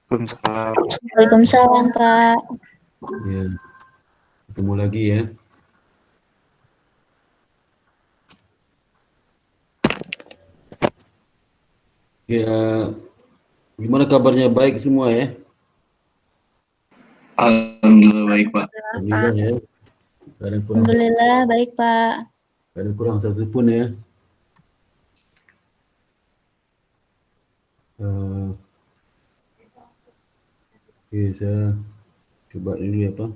Waalaikumsalam. Waalaikumsalam, Pak. Ya, ketemu lagi ya. Ya, gimana kabarnya? Baik semua ya? Alhamdulillah baik, Pak. Alhamdulillah ya. Alhamdulillah, baik, Pak. Gak ada kurang satu pun ya. Oke, saya coba dulu ya Pak.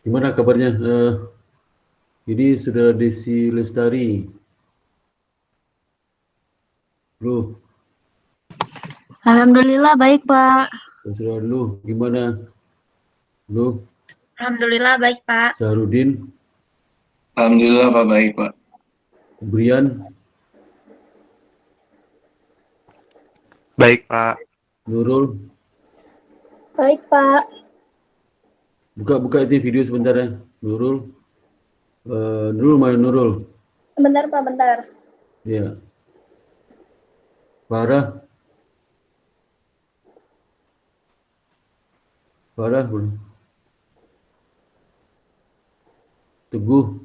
Gimana kabarnya? Ini sudah Desi Lestari. Lu, Alhamdulillah, baik, Pak. sudah lu, gimana? Lu, Alhamdulillah, baik, Pak. Sahrudin, Alhamdulillah Pak baik, Pak. Brian, Baik, Pak. Nurul. Baik, Pak. Buka itu video sebentar ya. Nurul. Nurul mana Nurul? Bentar, Pak, bentar. Ya. Farah. Farah belum. Teguh.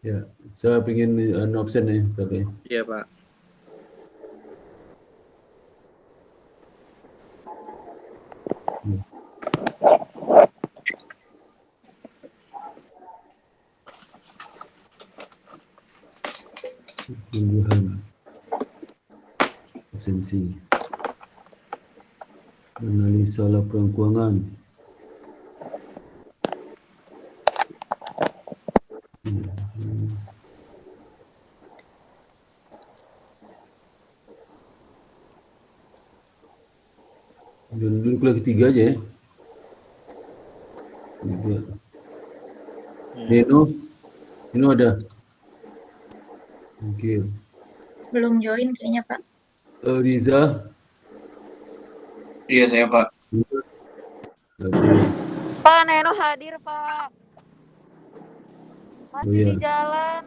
Ya, saya pengen absen ya tapi. Iya, Pak. Pertumbuhan absensi, analisa laporan keuangan, dan dulu kuliah ketiga aja ya. Tiga. Nino ada. Oke. Belum join kayaknya, Pak. Riza. Iya saya, Pak. Oke. Pak Neno hadir, Pak. Masih iya. di jalan.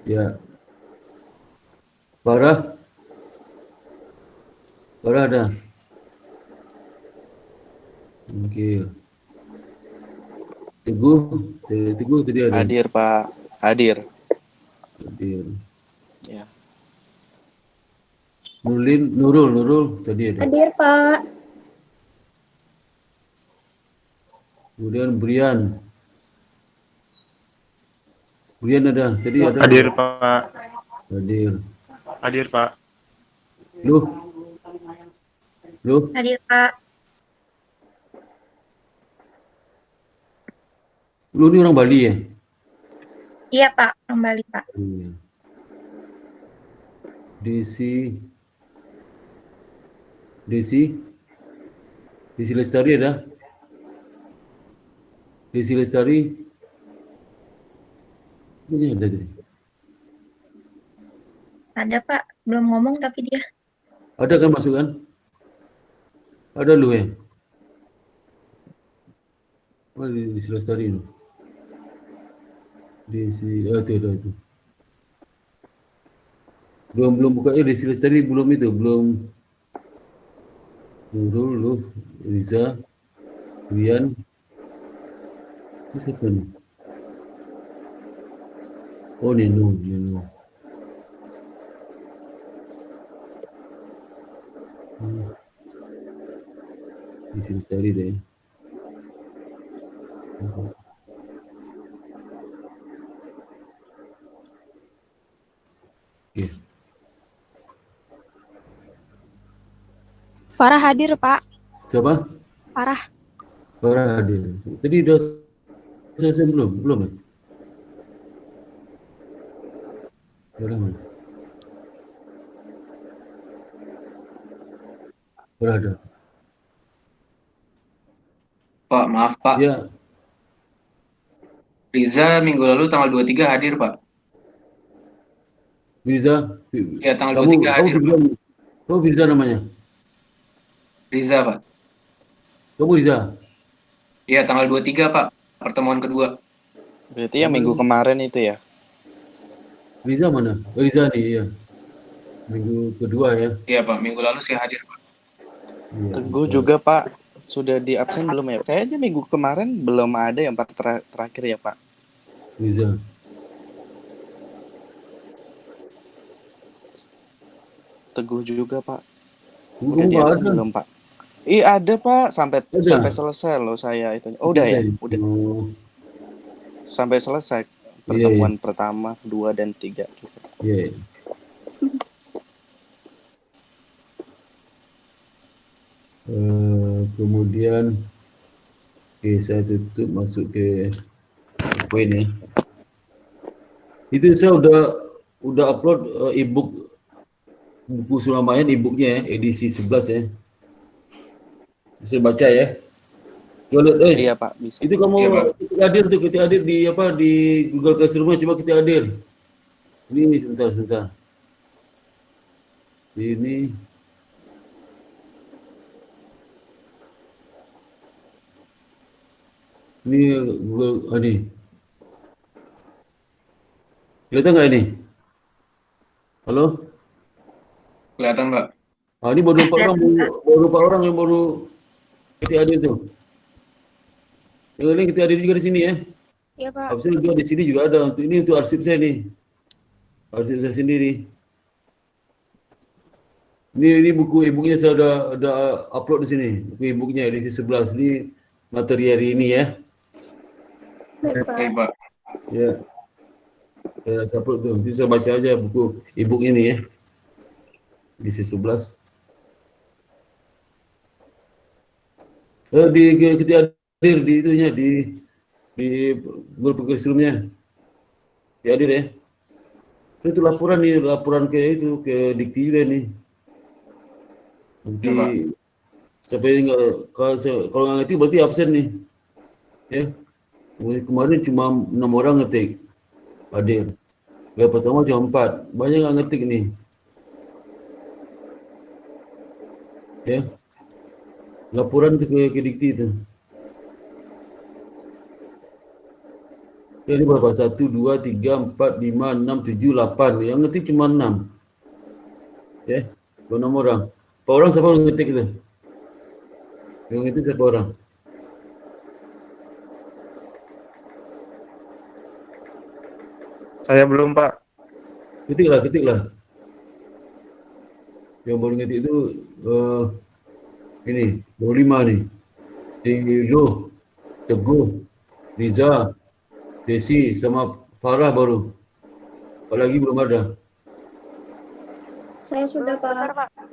Ya. Farah ada. Oke. Teguh tadi ada. Hadir, Pak. Hadir. Ya. Nurul tadi ada. Hadir, Pak. Kemudian Brian ada. Tadi ada. Hadir, Pak. Hadir, Pak. Lu. Hadir, Pak. Lu ini orang Bali ya? Iya, Pak. Kembali, Pak. Iya. Desi Lestari ada? Desi Lestari. Ini ada tadi. Ada, Pak. Belum ngomong tapi dia. Ada kan masukan? Ada lu ya? Oh, Desi Lestari itu. Itu. Belum buka Desi Lestari belum Nurul, lu, Riza, Rian. Ini siapa nih? Oh, Nino. Desi Lestari deh. Oke. Farah hadir, Pak. Siapa? Farah. Hadir. Tadi udah selesai belum? Belum ya? Belum. Farah ada. Pak, maaf Pak. Ya, Riza minggu lalu tanggal 23 hadir Pak. Firza. Ya, tanggal Kamu 23 hadir Firza, Pak. kamu Firza namanya? Riza Pak. Kamu Firza? Iya, tanggal 23 Pak. Pertemuan kedua. Berarti yang minggu kemarin itu ya? Firza mana? Firza nih, iya. Minggu kedua ya. Iya Pak, minggu lalu saya hadir Pak. Iya, Teguh betul. juga Pak. Sudah di absen belum ya? Kayaknya minggu kemarin belum ada yang part terakhir ya Pak. Firza. Teguh juga Pak. Kamu Udah di nggak absen ada? belum Pak? Ada Pak, sampai Ada? selesai loh saya itu. Oh, udah ya? Selesai? Udah Oh, sampai selesai iya. pertemuan pertama, 2 dan 3 juga. Iya. Kemudian, oke, saya tutup masuk ke poin ya. Itu saya udah upload e-book buku Sulaiman e-booknya ya, edisi 11 ya. Bisa baca ya. Coba lihat, Iya Pak, bisa. itu kamu Iya, Pak. kita hadir di di Google Classroom, coba kita hadir. Ini sebentar. Ini Google ini. Kelihatan nggak ini? Halo? Kelihatan Pak. Ini baru 4 orang yang baru kita hadir tuh. Yang ini kita hadir juga di sini ya. Iya Pak. Absen juga di sini juga ada. Ini untuk arsip saya nih. Arsip saya sendiri. Ini buku e-booknya saya udah upload di sini. Buku e-booknya edisi 11. Ini materi hari ini ya. Baik Pak. Ya. Saya upload tuh. Nanti saya baca aja buku e-book ini ya. Edisi 11. Kita hadir di itunya di berbagai sebelumnya hadir ya. Itu laporan nih, laporan ke Dikti juga nih. Nanti sampai kalau nggak ngerti berarti absen nih. Ya. Kemarin cuma 6 orang ngetik hadir. Yang pertama cuma 4. Banyak nggak ngetik nih. Ya. Laporan itu ke Dikti itu. Ini berapa? 1, 2, 3, 4, 5, 6, 7, 8. Yang ngetik cuma 6. Ya, 6 orang. Berapa orang siapa yang ngetik itu? Yang ngetik siapa orang? Saya belum, Pak. Ketiklah. Yang baru ngetik itu ini, 25 nih. Lo, Teguh, Riza, Desi sama Farah baru. Apalagi belum ada. Saya sudah Bentar, Pak. Pak.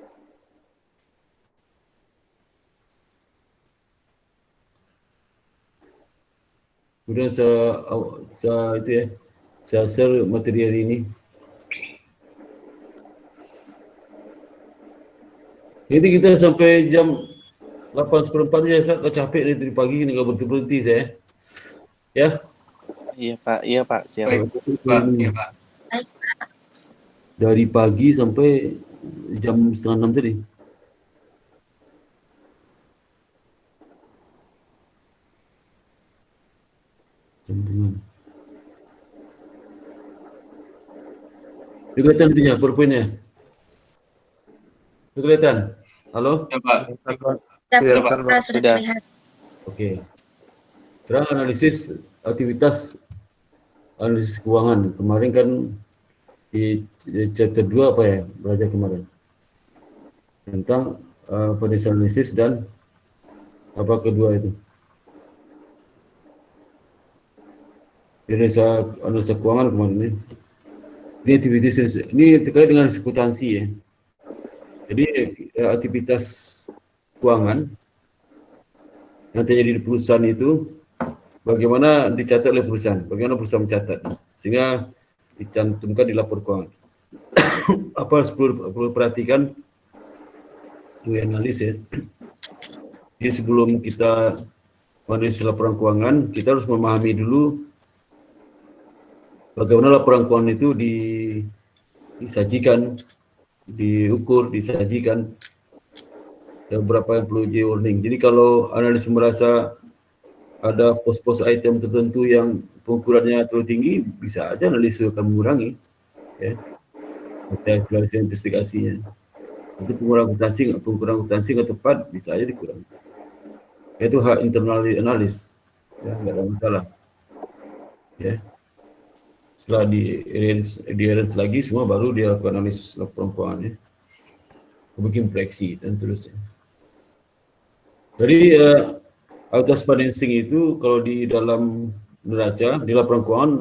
Kemudian saya itu ya, saya share materi hari ini. Jadi kita sampai jam 8:15 ya, saya capek dari pagi ini nggak berhenti saya. Ya. Iya Pak, siap. Baik Pak. Iya Pak. Dari pagi sampai jam 5:30 tadi. Sambungan. Kelihatan itunya, PowerPoint-nya? Kelihatan? Halo? Ya Pak. Iya, Pak, Pak. Sudah. terlihat. Oke. Sekarang analisis aktivitas analisis keuangan. Kemarin kan di chapter 2 apa ya? Belajar kemarin. Tentang financial analysis dan apa kedua itu? Analisa keuangan kemarin ini. Ini aktivitas ini terkait dengan akuntansi ya. Jadi aktivitas keuangan yang terjadi di perusahaan itu bagaimana dicatat oleh perusahaan, bagaimana perusahaan mencatat, sehingga dicantumkan di lapor keuangan. Apa harus perlu perhatikan? Itu analis ya. Jadi sebelum kita menganalisis laporan keuangan, kita harus memahami dulu bagaimana laporan keuangan itu disajikan, diukur, disajikan, dan berapa yang perlu jadi warning. Jadi kalau analis merasa ada pos-pos item tertentu yang pengukurannya terlalu tinggi, bisa aja analis akan mengurangi, ya, hasil investigasinya. Itu pengukuran akuntansi nggak tepat, bisa aja dikurangi. Itu hak internal analis, ya, nggak ada masalah. Ya. Setelah di arrange lagi, semua baru dia lakukan analisis laporan keuangannya, bikin proyeksi dan seterusnya. Jadi auto financing itu kalau di dalam neraca, di laporan keuangan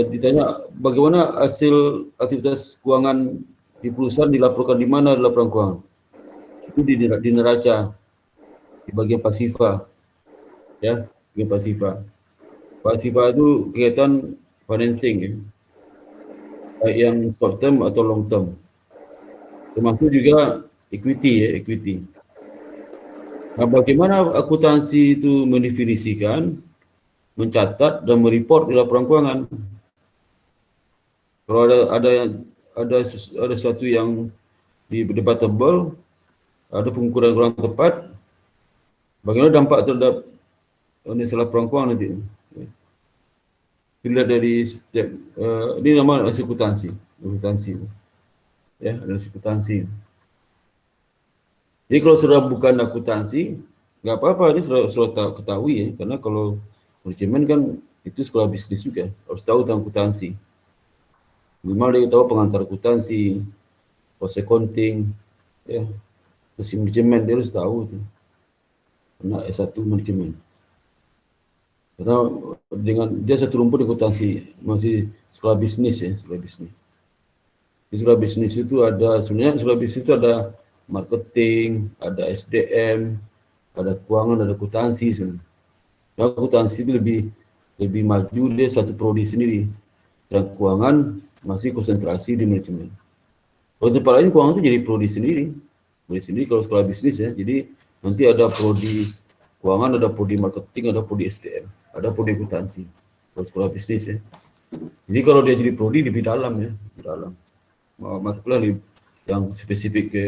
ditanya bagaimana hasil aktivitas keuangan di perusahaan dilaporkan di mana di laporan keuangan. Itu di neraca, di bagian pasifa, ya, bagian pasifa. Pasifa itu kegiatan financing, ya, baik yang short term atau long term. Termasuk juga equity, ya, equity. Nah, bagaimana akuntansi itu mendefinisikan, mencatat dan mereport di laporan keuangan. Kalau ada sesuatu yang debatable, ada pengukuran kurang tepat, bagaimana dampak terhadap laporan keuangan nanti? Dilihat dari setiap ini nama analis akuntansi, ya, analis akuntansi. Jadi kalau sudah bukan akuntansi, nggak apa-apa, ini sudah ketahui, ya, karena kalau manajemen kan itu sekolah bisnis juga, harus tahu tentang akuntansi. Minimal dia tahu pengantar akuntansi, cost accounting, ya, terus manajemen dia harus tahu itu, karena S1 manajemen. Karena dengan dia satu rumput akuntansi, masih sekolah bisnis, ya, sekolah bisnis. Di sekolah bisnis itu ada, sebenarnya sekolah bisnis itu ada marketing, ada SDM, ada keuangan, ada akuntansi sebenarnya. Nah, akuntansi itu lebih maju, dia satu prodi sendiri. Dan keuangan masih konsentrasi di manajemen. Kalau tempat lain keuangan itu jadi prodi sendiri. Prodi sendiri kalau sekolah bisnis, ya. Jadi nanti ada prodi keuangan, ada prodi marketing, ada prodi SDM, ada prodi akuntansi. Kalau sekolah bisnis, ya. Jadi kalau dia jadi prodi lebih dalam, ya, lebih dalam. Mata kuliah yang spesifik ke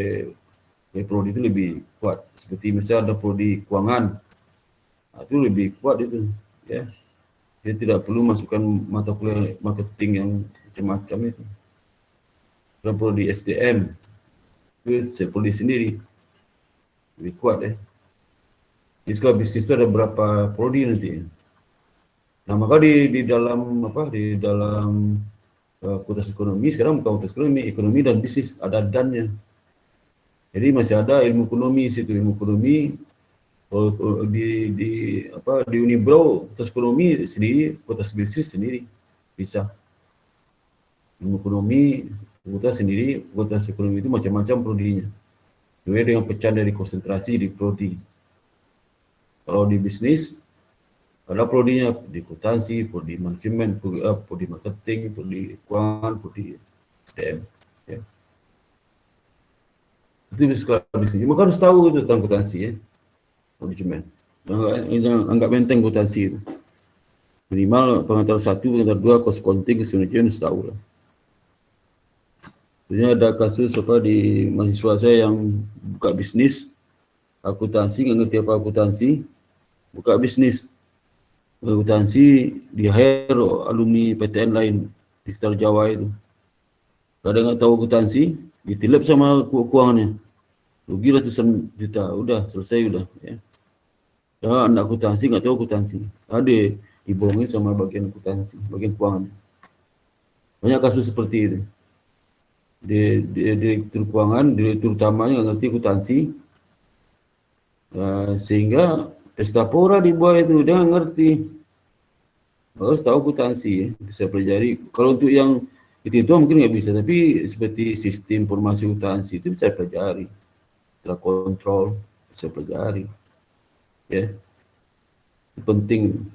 prodi itu lebih kuat. Seperti misalnya ada prodi keuangan, itu lebih kuat itu, ya. Dia tidak perlu masukkan mata kuliah marketing yang macam-macam itu. Dan prodi SDM itu prodi sendiri, lebih kuat, ya. Di sekolah bisnis itu ada berapa prodi nanti. Nah, maka di dalam fakultas ekonomi, sekarang bukan fakultas ekonomi dan bisnis, ada dan-nya. Jadi masih ada ilmu ekonomi situ, ilmu ekonomi di Unibro, fakultas ekonomi sendiri, fakultas bisnis sendiri, bisa. Ilmu ekonomi, fakultas sendiri, fakultas ekonomi itu macam-macam prodinya. Juga dengan pecahan dari konsentrasi di prodi. Kalau di bisnis, ada prodinya, prodi akuntansi, prodi manajemen, prodi marketing, prodi keuangan, prodi SDM. Ya. Itu sekolah bisnis. Maka harus tahu itu tentang akuntansi, ya, manajemen. Jangan anggap menteng akuntansi itu. Minimal pengantar 1, pengantar 2, cost accounting, manajemen harus tahu lah. Sebenarnya ada kasus di mahasiswa saya yang buka bisnis akuntansi, nggak ngerti apa akuntansi, buka bisnis akuntansi, di hire alumni PTN lain di sekitar Jawa itu. Kadang nggak tahu akuntansi, ditilep sama keuangannya, rugi ratusan juta, udah selesai udah, ya. Dan anak akuntansi nggak tahu akuntansi, ada dibohongin sama bagian akuntansi, bagian keuangan. Banyak kasus seperti itu. Direktur keuangan, direktur utamanya nggak ngerti akuntansi, sehingga pesta pora dibuat itu, dia nggak ngerti. Harus tahu akuntansi, ya, bisa pelajari. Kalau untuk yang itu mungkin nggak bisa, tapi seperti sistem informasi akuntansi itu bisa pelajari, terkontrol, bisa pelajari, ya. Itu penting.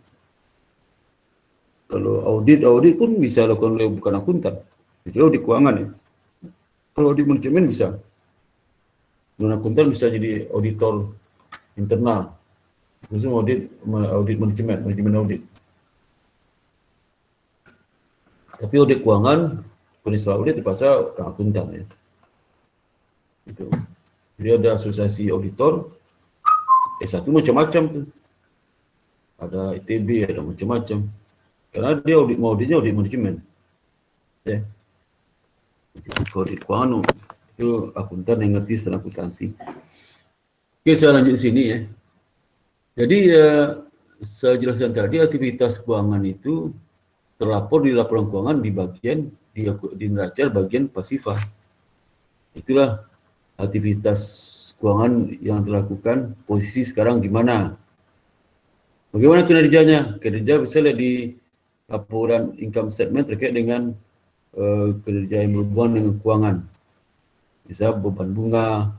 Kalau audit pun bisa lakukan oleh bukan akuntan, itu di keuangan, ya. Kalau di manajemen bisa, non akuntan bisa jadi auditor internal, khusus audit manajemen audit. Tapi audit keuangan, penistaan audit terpaksa orang akuntan ya. Itu. Jadi ada asosiasi auditor, S1 macam-macam tuh. Ada ITB, ada macam-macam. Karena dia auditnya audit manajemen. Ya. Audit keuangan itu akuntan yang ngerti tentang akuntansi. Oke, saya lanjut di sini ya. Jadi saya jelaskan tadi aktivitas keuangan itu terlapor di laporan keuangan di bagian di neraca bagian pasifah. Itulah aktivitas keuangan yang dilakukan, posisi sekarang di mana. Bagaimana kinerjanya? Kinerja bisa lihat di laporan income statement terkait dengan kinerja yang berhubungan dengan keuangan. Bisa beban bunga,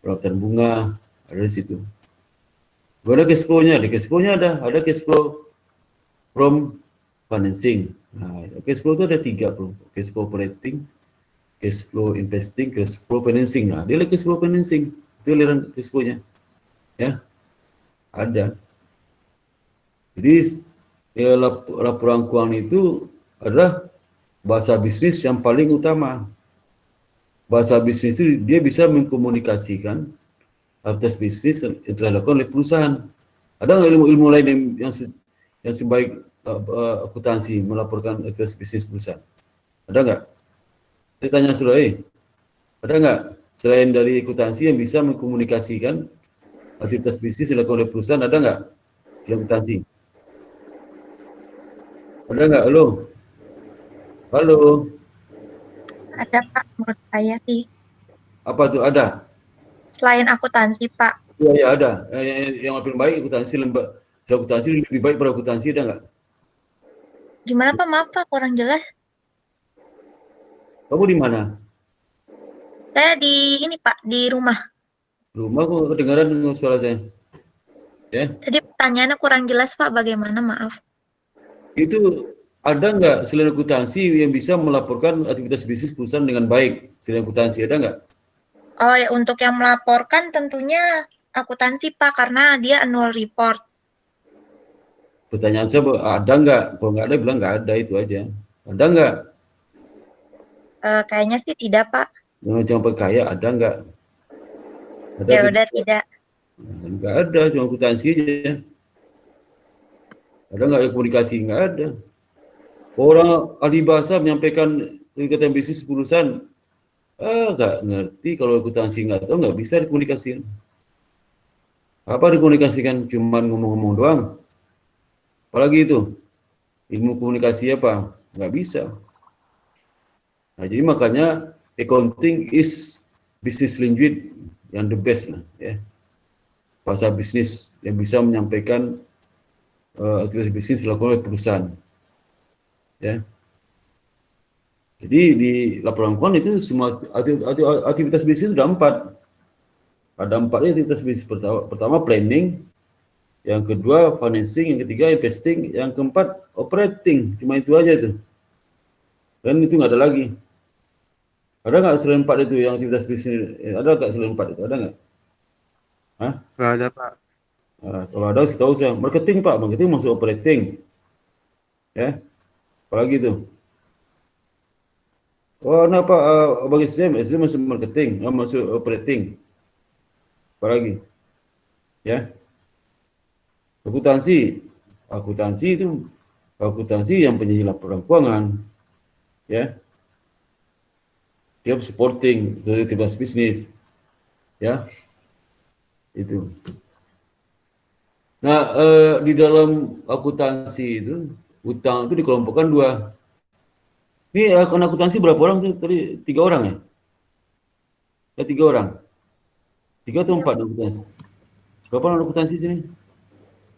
perawatan bunga, ada di situ. Ada cash flow-nya, di cash flow-nya ada cash flow from financing. Nah, cash flow itu ada 3 bro. Cash flow operating, cash flow investing, cash flow financing. Nah, dia cash flow financing. Itu aliran cash flow-nya. Ya. Ada. Jadi laporan keuangan itu adalah bahasa bisnis yang paling utama. Bahasa bisnis itu dia bisa mengkomunikasikan aktivitas bisnis yang telah dilakukan oleh perusahaan. Ada nggak ilmu lain yang sebaik akuntansi melaporkan aktivitas bisnis perusahaan? Ada nggak? Saya tanya sudah, ada nggak selain dari akuntansi yang bisa mengkomunikasikan aktivitas bisnis yang dilakukan oleh perusahaan? Ada nggak selain akuntansi? Ada nggak? Halo? Halo? Ada Pak, menurut saya sih. Apa tuh ada? Selain akuntansi Pak. Iya, ada. Yang paling baik akuntansi, akuntansi lebih baik pada akuntansi, ada nggak? Gimana Pak? Maaf Pak, kurang jelas. Kamu di mana? Saya di ini Pak, di rumah. Rumah kok kedengaran suara saya. Ya. Tadi pertanyaannya kurang jelas Pak, bagaimana? Maaf. Itu ada nggak selain akuntansi yang bisa melaporkan aktivitas bisnis perusahaan dengan baik? Selain akuntansi ada nggak? Oh ya, untuk yang melaporkan tentunya akuntansi Pak, karena dia annual report. Pertanyaan saya ada nggak? Kalau nggak ada bilang nggak ada, itu aja. Ada nggak? Kayaknya sih tidak Pak. Jangan percaya, ada nggak? Ada Ya udah tidak. Nggak ada, cuma akuntansi aja. Ada nggak komunikasi? Nggak ada. Orang ahli bahasa menyampaikan kegiatan bisnis perusahaan, nggak ngerti. Kalau akuntansi nggak tahu, nggak bisa dikomunikasikan. Apa dikomunikasikan? Cuman ngomong-ngomong doang. Apalagi itu? Ilmu komunikasi apa? Nggak bisa. Nah, jadi makanya accounting is business language yang the best lah, ya. Bahasa bisnis yang bisa menyampaikan aktivitas bisnis dilakukan oleh perusahaan. Ya. Jadi di laporan keuangan itu semua aktivitas bisnis sudah 4. Ada 4 aktivitas bisnis. Pertama planning, yang kedua financing, yang ketiga investing, yang keempat operating. Cuma itu aja itu. Dan itu nggak ada lagi. Ada nggak selain 4 itu yang aktivitas bisnis? Ada nggak selain 4 itu? Ada nggak? Hah? Nggak ada, Pak. Nah, kalau ada setahu saya marketing Pak, marketing masuk operating. Ya. Apalagi itu? Oh, kenapa bagi SDM masuk marketing, masuk operating. Apalagi? Ya. Akuntansi itu yang penyanyi laporan keuangan. Ya. Dia supporting aktivitas bisnis. Ya. Itu. Nah, di dalam akuntansi itu, utang itu dikelompokkan 2. Ini akun akuntansi berapa orang sih? Tadi 3 orang ya? Ya 3 orang. 3 atau 4 akuntansi? Berapa orang akuntansi sini?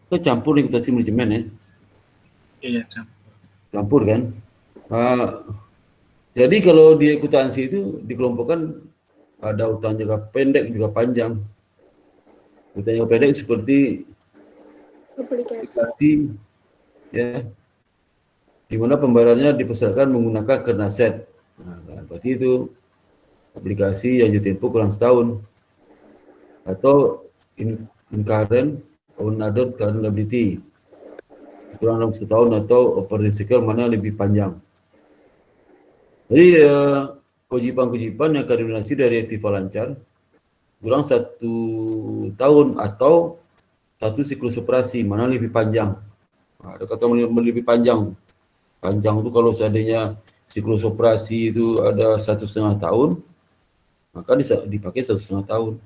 Kita campur akuntansi manajemen ya? Iya, campur. Campur kan? Jadi kalau di akuntansi itu dikelompokkan ada utang jangka pendek juga panjang. Utang jangka pendek seperti aplikasi, ya, di mana pembayarannya dipesertakan menggunakan current asset. Nah, berarti itu aplikasi yang jatuh tempo kurang setahun, atau in current on other current liability. Kurang dalam setahun atau operating cycle mana lebih panjang. Jadi kewajipan-kewajipan yang akan dilunasi dari aktiva lancar kurang 1 tahun atau 1 siklus operasi, mana lebih panjang. Ada kata lebih panjang. Panjang itu kalau seandainya siklus operasi itu ada 1,5 tahun, maka dipakai 1,5 tahun.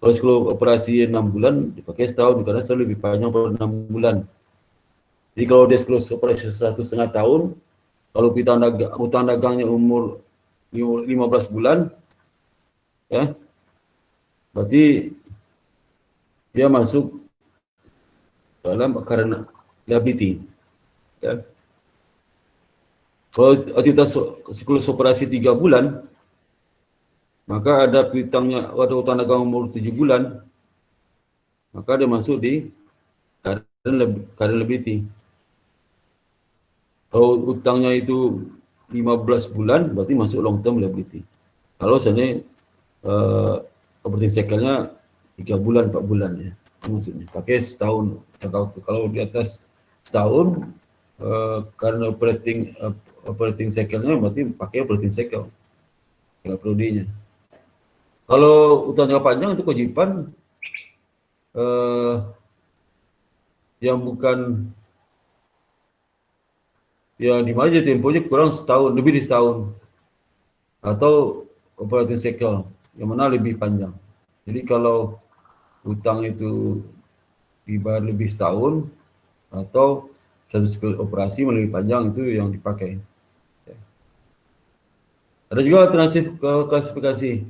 Kalau siklus operasi 6 bulan, dipakai setahun, karena selalu lebih panjang pada 6 bulan. Jadi kalau dia siklus operasi 1,5 tahun, kalau hutang dagangnya umur 15 bulan, ya, berarti dia masuk dalam current liability. Ya. Kalau aktivitas siklus operasi 3 bulan, maka ada hutang dagang umur 7 bulan, maka dia masuk di current liability. Kalau hutangnya itu 15 bulan, berarti masuk long term liability. Kalau seandainya operating cycle-nya 3 bulan, 4 bulan ya. Maksudnya pakai setahun. Kalau di atas setahun, karena operating cycle-nya berarti pakai operating cycle. Enggak perlu D-nya. Kalau hutang jangka panjang itu kewajiban yang bukan ya di mana aja temponya kurang setahun, lebih di setahun, atau operating cycle yang mana lebih panjang. Jadi kalau hutang itu dibayar lebih setahun atau 1 siklus operasi lebih panjang, itu yang dipakai. Ada juga alternatif klasifikasi.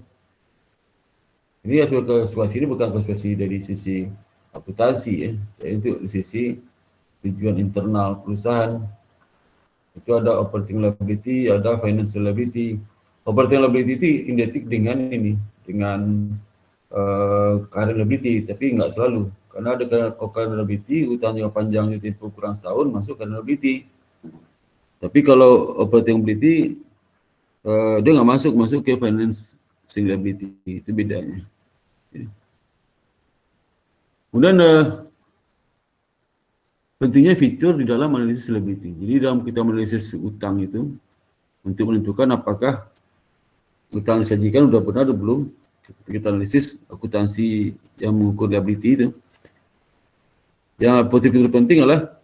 Ini klasifikasi ini bukan klasifikasi dari sisi akuntansi ya, yaitu dari sisi tujuan internal perusahaan. Itu ada operating liability, ada financial liability. Operating liability itu identik dengan ini, dengan current liability, tapi enggak selalu. Karena ada current liability, hutang jangka panjang tempoh kurang setahun masuk current liability. Tapi kalau operating liability dia enggak masuk ke financing liability, itu bedanya. Kemudian pentingnya fitur di dalam analisis liability. Jadi dalam kita menganalisis utang itu, untuk menentukan apakah utang disajikan sudah benar atau belum, kita analisis akuntansi yang mengukur liability itu. Yang fitur penting adalah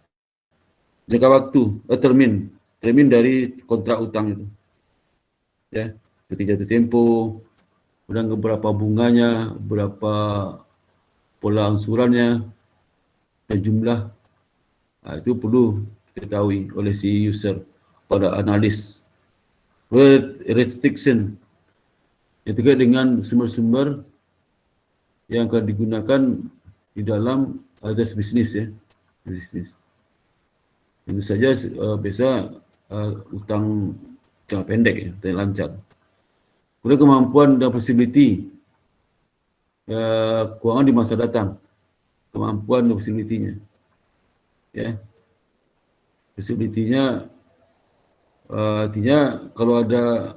jangka waktu, termin dari kontrak utang itu. Ya, ketika jatuh tempo, kemudian berapa bunganya, berapa pola angsurannya, dan jumlah. Nah, itu perlu diketahui oleh si user pada analis. Restriction yang terkait dengan sumber-sumber yang akan digunakan di dalam atas bisnis ya, bisnis. Tentu saja biasa utang jangka pendek ya, utang lancar. Kemudian kemampuan dan possibility keuangan di masa datang, kemampuan dan possibility-nya. Ya, possibility-nya artinya kalau ada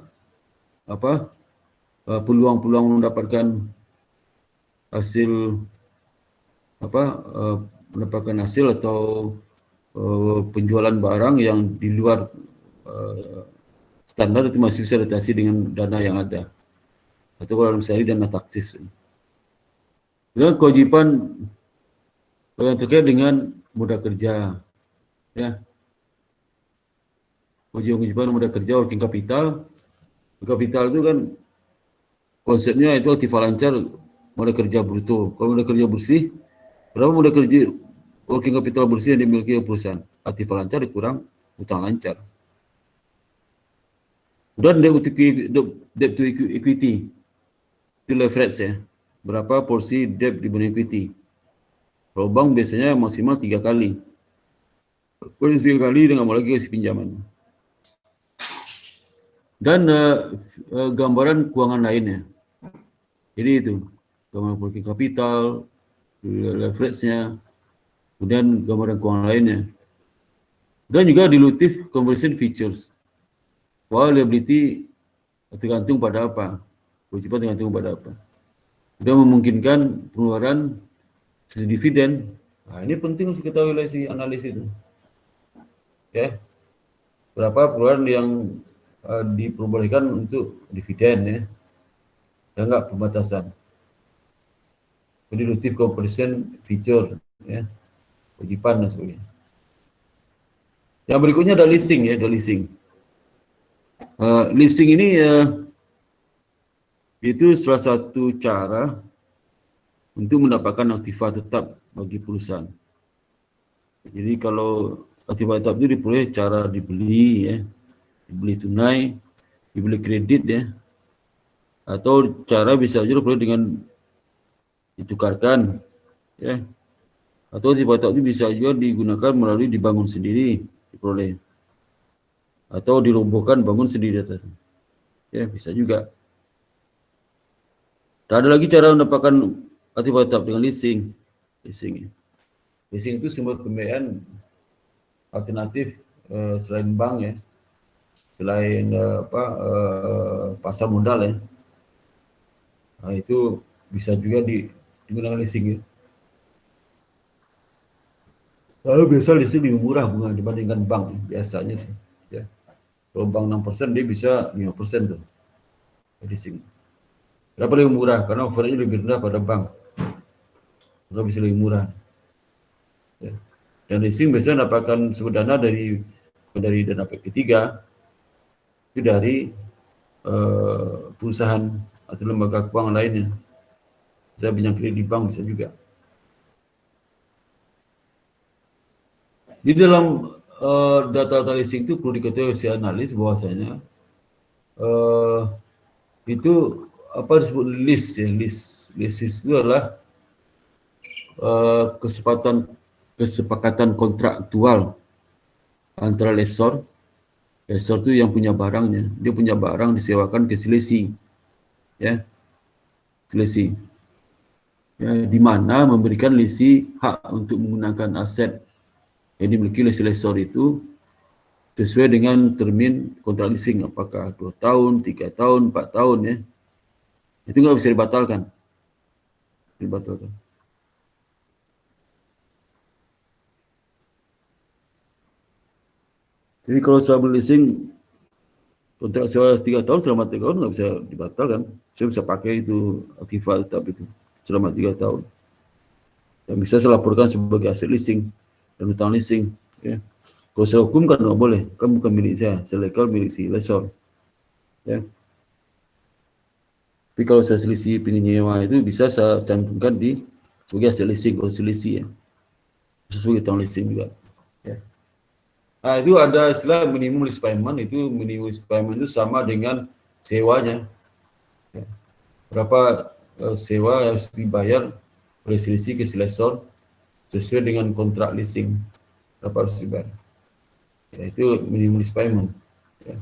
peluang-peluang mendapatkan hasil mendapatkan hasil atau penjualan barang yang di luar standar, itu masih bisa diatasi dengan dana yang ada, atau kalau misalnya dana taksis. Dan kewajiban yang terkait dengan modal kerja, ya, kewajiban modal kerja, working capital. Kapital itu kan konsepnya itu aktiva lancar modal kerja bruto. Kalau modal kerja bersih, berapa modal kerja working capital bersih yang dimiliki perusahaan? Aktiva lancar dikurang utang lancar. Dan debt to equity, itu leverage ya. Berapa porsi debt dibanding equity? Kalau bank biasanya maksimal 3 kali. Kalau 3 kali dengan lagi kasih pinjaman. Dan gambaran keuangan lainnya. Jadi itu, gambaran working capital, leverage-nya, kemudian gambaran keuangan lainnya. Dan juga dilutif conversion features. Bahwa liability tergantung pada apa, kewajiban tergantung pada apa. Dan memungkinkan pengeluaran dividen. Nah, ini penting harus diketahui oleh si analis itu. Ya, berapa perubahan yang diperbolehkan untuk dividen ya. Dan enggak pembatasan. Dilutif comparison feature ya. Kewajiban dan sebagainya. Yang berikutnya ada leasing ya, ada leasing. Leasing ini itu salah satu cara untuk mendapatkan aktiva tetap bagi perusahaan. Jadi kalau aktiva tetap itu diperoleh cara dibeli ya, dibeli tunai, dibeli kredit ya, atau cara bisa juga diperoleh dengan ditukarkan ya, atau aktiva tetap itu bisa juga digunakan melalui dibangun sendiri, diperoleh, atau dirobohkan bangun sendiri atas. Ya bisa juga. Dan ada lagi cara mendapatkan aktiva tetap dengan leasing. Leasing itu sumber pembiayaan alternatif selain bank ya, selain pasar modal ya. Nah, itu bisa juga digunakan leasing ya. Lalu biasa leasing lebih murah bunga dibandingkan bank ya, biasanya sih. Ya. Kalau bank 6% dia bisa 5% tuh leasing. Kenapa lebih murah? Karena overhead lebih rendah pada bank. Maka bisa lebih murah. Ya. Dan leasing biasanya dapatkan sumber dana dari dana pihak ketiga, itu dari perusahaan atau lembaga keuangan lainnya. Saya pinjam kredit di bank bisa juga. Di dalam data leasing itu perlu diketahui si analis bahwasanya itu apa disebut lease ya, lease itu adalah kesepakatan kontraktual antara lessor itu yang punya barangnya, dia punya barang disewakan ke si ya, lessee ya, di mana memberikan lessee hak untuk menggunakan aset yang dimiliki oleh si lessor itu sesuai dengan termin kontrak leasing, apakah 2 tahun, 3 tahun, 4 tahun ya. Itu nggak bisa dibatalkan. Jadi kalau saya beli leasing kontrak sewa 3 tahun, selama 3 tahun nggak bisa dibatalkan. Saya bisa pakai itu aktiva tetap itu selama 3 tahun. Dan bisa saya laporkan sebagai aset leasing dan utang leasing. Ya. Kalau saya hukum kan nggak boleh, kan bukan milik saya legal milik si lessor. Ya. Tapi kalau saya selisih penyewa itu bisa saya cantumkan di sebagai aset leasing, kalau selisih ya. Sesuai utang leasing juga. Ya. Nah itu ada istilah minimum lease payment, itu minimum lease payment itu sama dengan sewanya. Ya. Berapa sewa yang harus dibayar oleh selisih ke si lessor sesuai dengan kontrak leasing, berapa harus dibayar. Ya, itu minimum lease payment. Ya.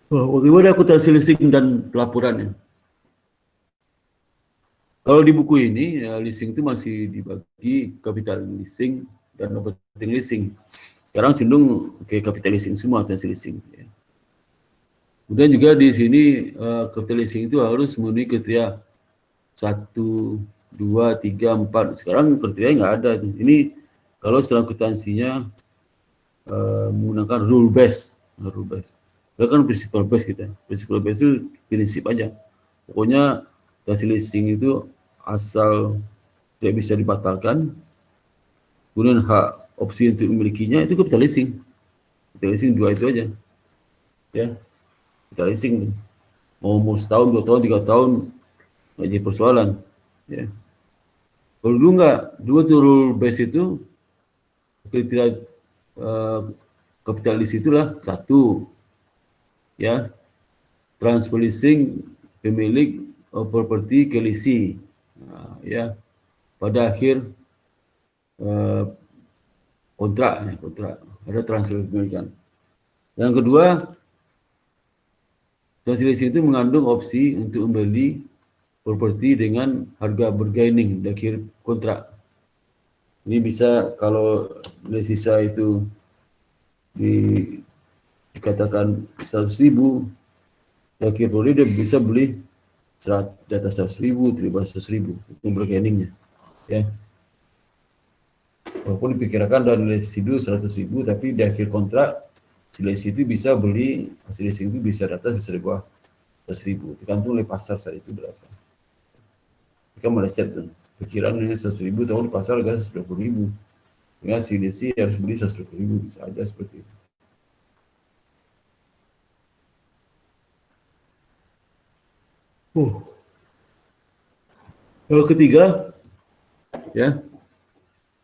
Bagaimana akuntansi leasing dan pelaporannya? Kalau di buku ini, ya, leasing itu masih dibagi capital leasing dan operating leasing. Sekarang cenderung ke capital leasing semua, akuntansi leasing. Ya. Kemudian juga di sini capital leasing itu harus memenuhi kriteria 1, 2, 3, 4. Sekarang kriteria nggak ada. Ini kalau setelah akuntansinya menggunakan rule based. Itu kan principal base kita. Principal base itu prinsip aja. Pokoknya akuntansi leasing itu asal tidak bisa dibatalkan, kemudian hak opsi untuk memilikinya itu capital leasing. Capital leasing 2 itu aja. Ya. Capital leasing mau setahun, 2 tahun, 3 tahun nggak jadi persoalan. Ya. Kalau dulu nggak, dulu tuh rule base itu kriteria capital leasing itulah 1. Ya, transfer leasing pemilik properti ke lessee. Nah, ya, pada akhir kontrak ada transfer kepemilikan. Yang kedua, transfer leasing itu mengandung opsi untuk membeli properti dengan harga bergaining di akhir kontrak. Ini bisa kalau nilai sisa itu dikatakan 100.000, di akhir periode dia bisa beli di atas 100.000, di bawah 100.000 untuk bargainingnya, ya. Walaupun diperkirakan dari residu 100.000, tapi di akhir kontrak si lesi itu bisa beli, hasil lesi itu bisa di atas, bisa di bawah 100.000, tergantung oleh pasar saat itu berapa. Kita meleset kan, perkiraan 100.000, tahun di pasar harga 120.000, dengan si lesi harus beli 120.000, bisa aja seperti itu. Yang ketiga, ya,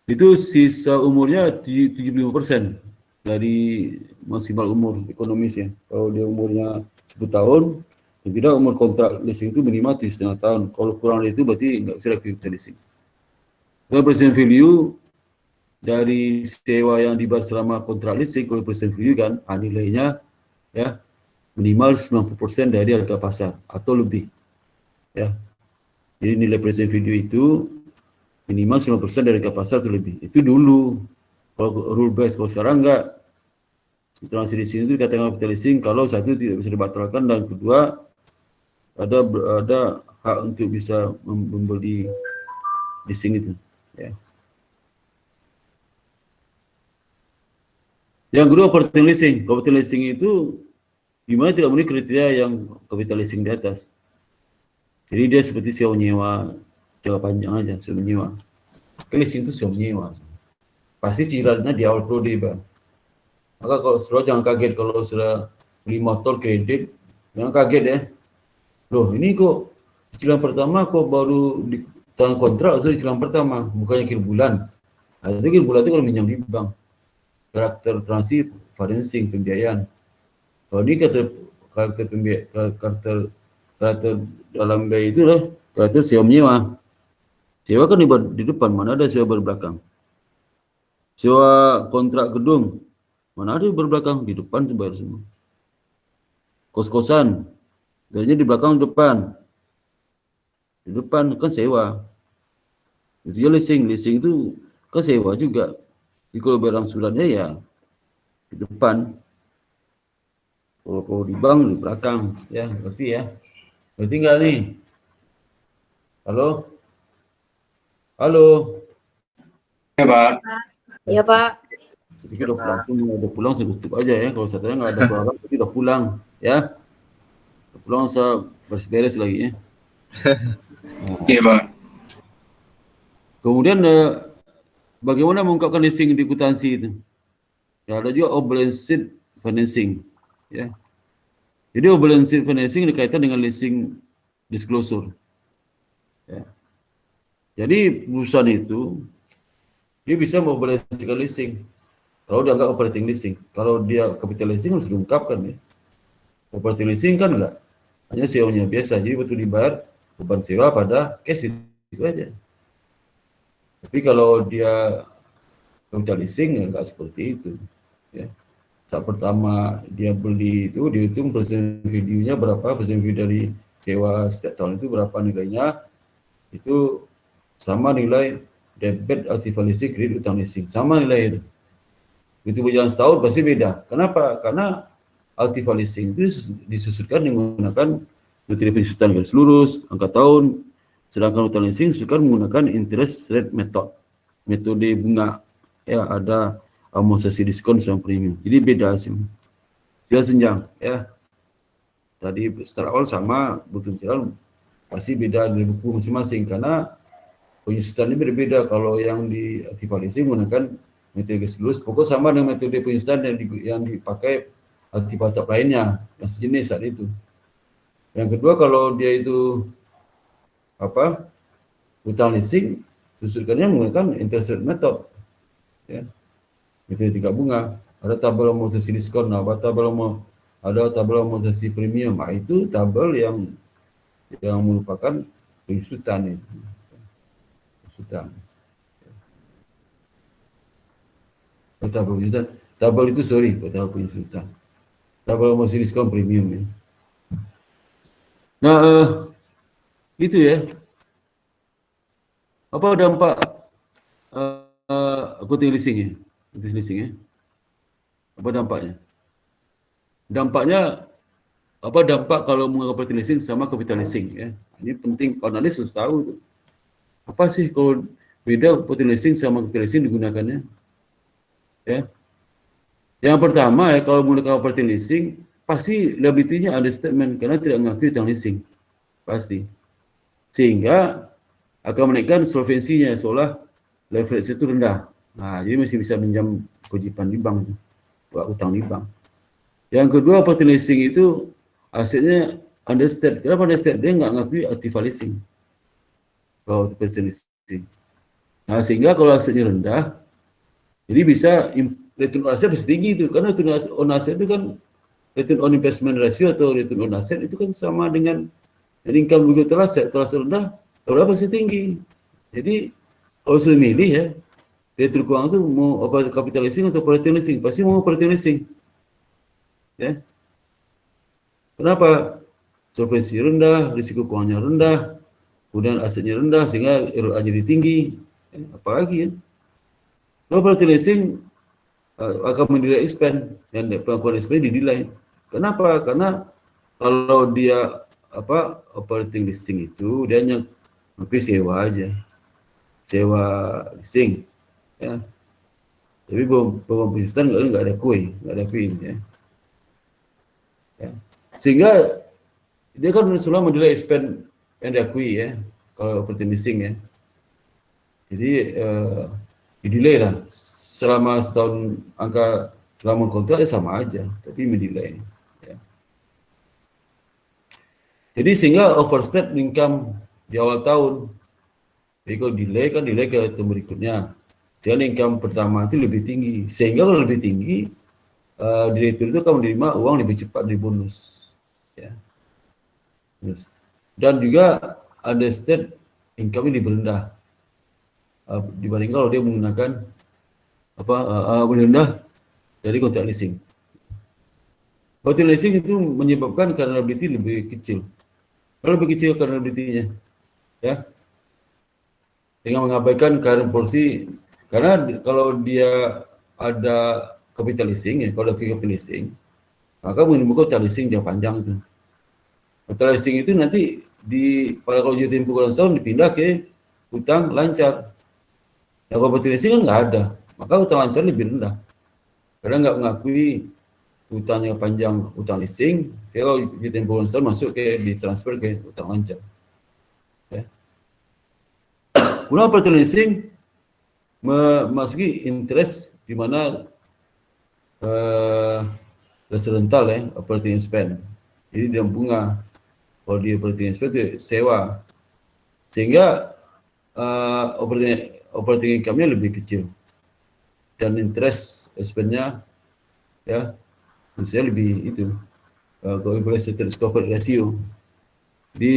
itu sisa umurnya 75% dari maksimal umur ekonomis, ya. Kalau dia umurnya 10 tahun, tidak umur kontrak leasing itu minimal 7,5 tahun. Kalau kurang dari itu berarti nggak bisa kita leasing. Kalau present value dari sewa yang dibayar selama kontrak leasing, kalau present value kan nilainya, ya, minimal 90% dari harga pasar atau lebih, ya. Jadi nilai present value itu minimal 90% dari harga pasar atau lebih. Itu dulu. Kalau rule base, kalau sekarang enggak. Transaksi leasing itu dikatakan capital leasing kalau satu tidak bisa dibatalkan dan kedua ada hak untuk bisa membeli leasing itu, ya. Yang kedua, operating leasing. Operating leasing itu dimana tidak memenuhi kriteria yang capital leasing di atas. Jadi dia seperti sewa menyewa jangka panjang aja, sewa menyewa. Leasing itu sewa menyewa. Pasti cicilannya di awal periode, Bang. Maka kalau saudara jangan kaget kalau sudah beli motor kredit, jangan kaget ya. Loh, ini kok cicilan pertama kok baru di tanggal kontrak sudah cicilan pertama, bukannya akhir bulan. Nah, akhir bulan itu kalau minjam di bank. Karakter transaksi financing pembiayaan. Kalau ini karakter dalam biaya itu lah karakter sewa menyewa. Sewa kan di depan, mana ada sewa berbelakang. Sewa kontrak gedung, mana ada berbelakang, di depan bayar semua. Kos-kosan, biasanya di belakang depan. Di depan kan sewa. Itu ya leasing itu kan sewa juga. Jadi kalau barang suratnya ya di depan. Kalau di bank di belakang, ya, ngerti ya. Ngerti nggak nih? Halo? Halo? Ya, Pak. Iya, Pak. Sedikit udah pulang saya tutup aja ya. Kalau saya nggak ada suara, tapi udah pulang ya. Udah pulang saya beres-beres lagi ya. Iya, Pak. Kemudian bagaimana mengungkapkan leasing di akuntansi itu? Ya, ada juga obligation financing, ya. Jadi obligation financing berkaitan dengan leasing disclosure. Ya. Jadi perusahaan itu dia bisa mobilisasikan leasing. Kalau dia nggak operating leasing, kalau dia capital leasing harus diungkapkan ya. Operating leasing kan enggak, hanya sewa-nya biasa, jadi betul dibayar beban sewa pada cash itu aja. Tapi kalau dia capital leasing ya enggak seperti itu. Ya. Saat pertama dia beli itu dihitung present value-nya berapa, present value dari sewa setiap tahun itu berapa nilainya, itu sama nilai debit active leasing, kredit utang leasing, sama nilai itu. Itu berjalan setahun pasti beda. Kenapa? Karena active leasing itu disusunkan menggunakan metode pensusutan garis lurus, angka tahun, sedangkan utang leasing disusunkan menggunakan interest rate method, metode bunga. Ya, ada amortisasi diskon sama premium. Jadi beda sih. Dia senjang ya. Tadi secara awal sama, butuh jalan pasti beda dari buku masing-masing karena penyusutannya berbeda. Kalau yang di active leasing menggunakan metode garis lurus, pokok sama dengan metode penyusutan yang dipakai aktif lainnya yang sejenis saat itu. Yang kedua, kalau dia itu utang leasing, susunannya menggunakan interest rate method, ya, metode tingkat bunga. Ada tabel amortisasi diskon, ada tabel amortisasi premium. Nah, itu tabel yang merupakan penyusutan itu. Penyusutan. Tabel itu tabel penyusutan. Tabel amortisasi diskon premium ya. Nah, itu ya. Apa dampak accounting leasing ya? Accounting leasing ya. Apa dampaknya? Dampaknya apa dampak kalau menganggap operating leasing sama capital leasing ya. Ini penting, kalau analis harus tahu tuh. Apa sih kalau beda operating leasing sama capital leasing digunakannya? Ya. Yang pertama ya, kalau menggunakan operating leasing pasti liability-nya understatement karena tidak mengakui utang leasing. Pasti. Sehingga akan menaikkan solvensinya seolah leverage itu rendah. Nah, jadi masih bisa pinjam kewajiban di bank, buat utang di bank. Yang kedua, operating leasing itu asetnya understated. Kenapa understated? Dia nggak ngakui active leasing. Kalau operating leasing. Nah, sehingga kalau asetnya rendah, jadi bisa return on asset bisa tinggi itu. Karena return on asset itu kan return on investment ratio atau return on asset itu kan sama dengan income begitu total aset. Kalau aset rendah, berapa pasti tinggi. Jadi kalau sudah milih ya, direktur keuangan itu mau capital leasing atau operating leasing, pasti mau operating leasing. Ya. Kenapa? Solvensi rendah, risiko keuangannya rendah, kemudian asetnya rendah sehingga ROA jadi tinggi. Apalagi ya? Kalau operating leasing akan menilai expense dan pengakuan expense dinilai. Kenapa? Karena kalau dia operating leasing itu dia hanya mungkin sewa aja, sewa leasing, ya. Tapi pemasukan nggak ada kue, nggak ada fee, ya. Ya. Sehingga dia kan selalu menilai expense yang diakui ya, kalau operating leasing ya. Jadi dinilai lah selama setahun angka selama kontrak ya sama aja, tapi menilai. Ya. Jadi sehingga overstate income di awal tahun. Jadi kalau delay kan delay ke tahun berikutnya. Sehingga income pertama itu lebih tinggi. Sehingga kalau lebih tinggi, direktur itu akan menerima uang lebih cepat dari bonus. Ya. Dan juga understate income lebih rendah dibanding kalau dia menggunakan lebih rendah dari kontrak leasing. Kontrak leasing itu menyebabkan karena liability lebih kecil. Kalau lebih kecil karena liability-nya, ya, dengan mengabaikan current policy, karena kalau dia ada capital leasing ya, kalau ada capital leasing, maka menimbulkan kontrak leasing jangka panjang itu. Kontrak leasing itu nanti pada kalau jatuh tempoh kurang setahun dipindah ke utang lancar. Nah, kalau capital leasing kan nggak ada, maka utang lancar lebih rendah. Karena nggak mengakui utangnya panjang utang leasing, saya kalau di tempoh kurang setahun masuk ditransfer ke utang lancar. Ya. Kemudian operating leasing memasuki interest di mana rental ya, operating expense. Jadi dia bunga. Kalau di operating expense itu sewa. Sehingga operating income-nya lebih kecil. Dan interest expense-nya ya misalnya lebih itu kalau interest coverage ratio. Jadi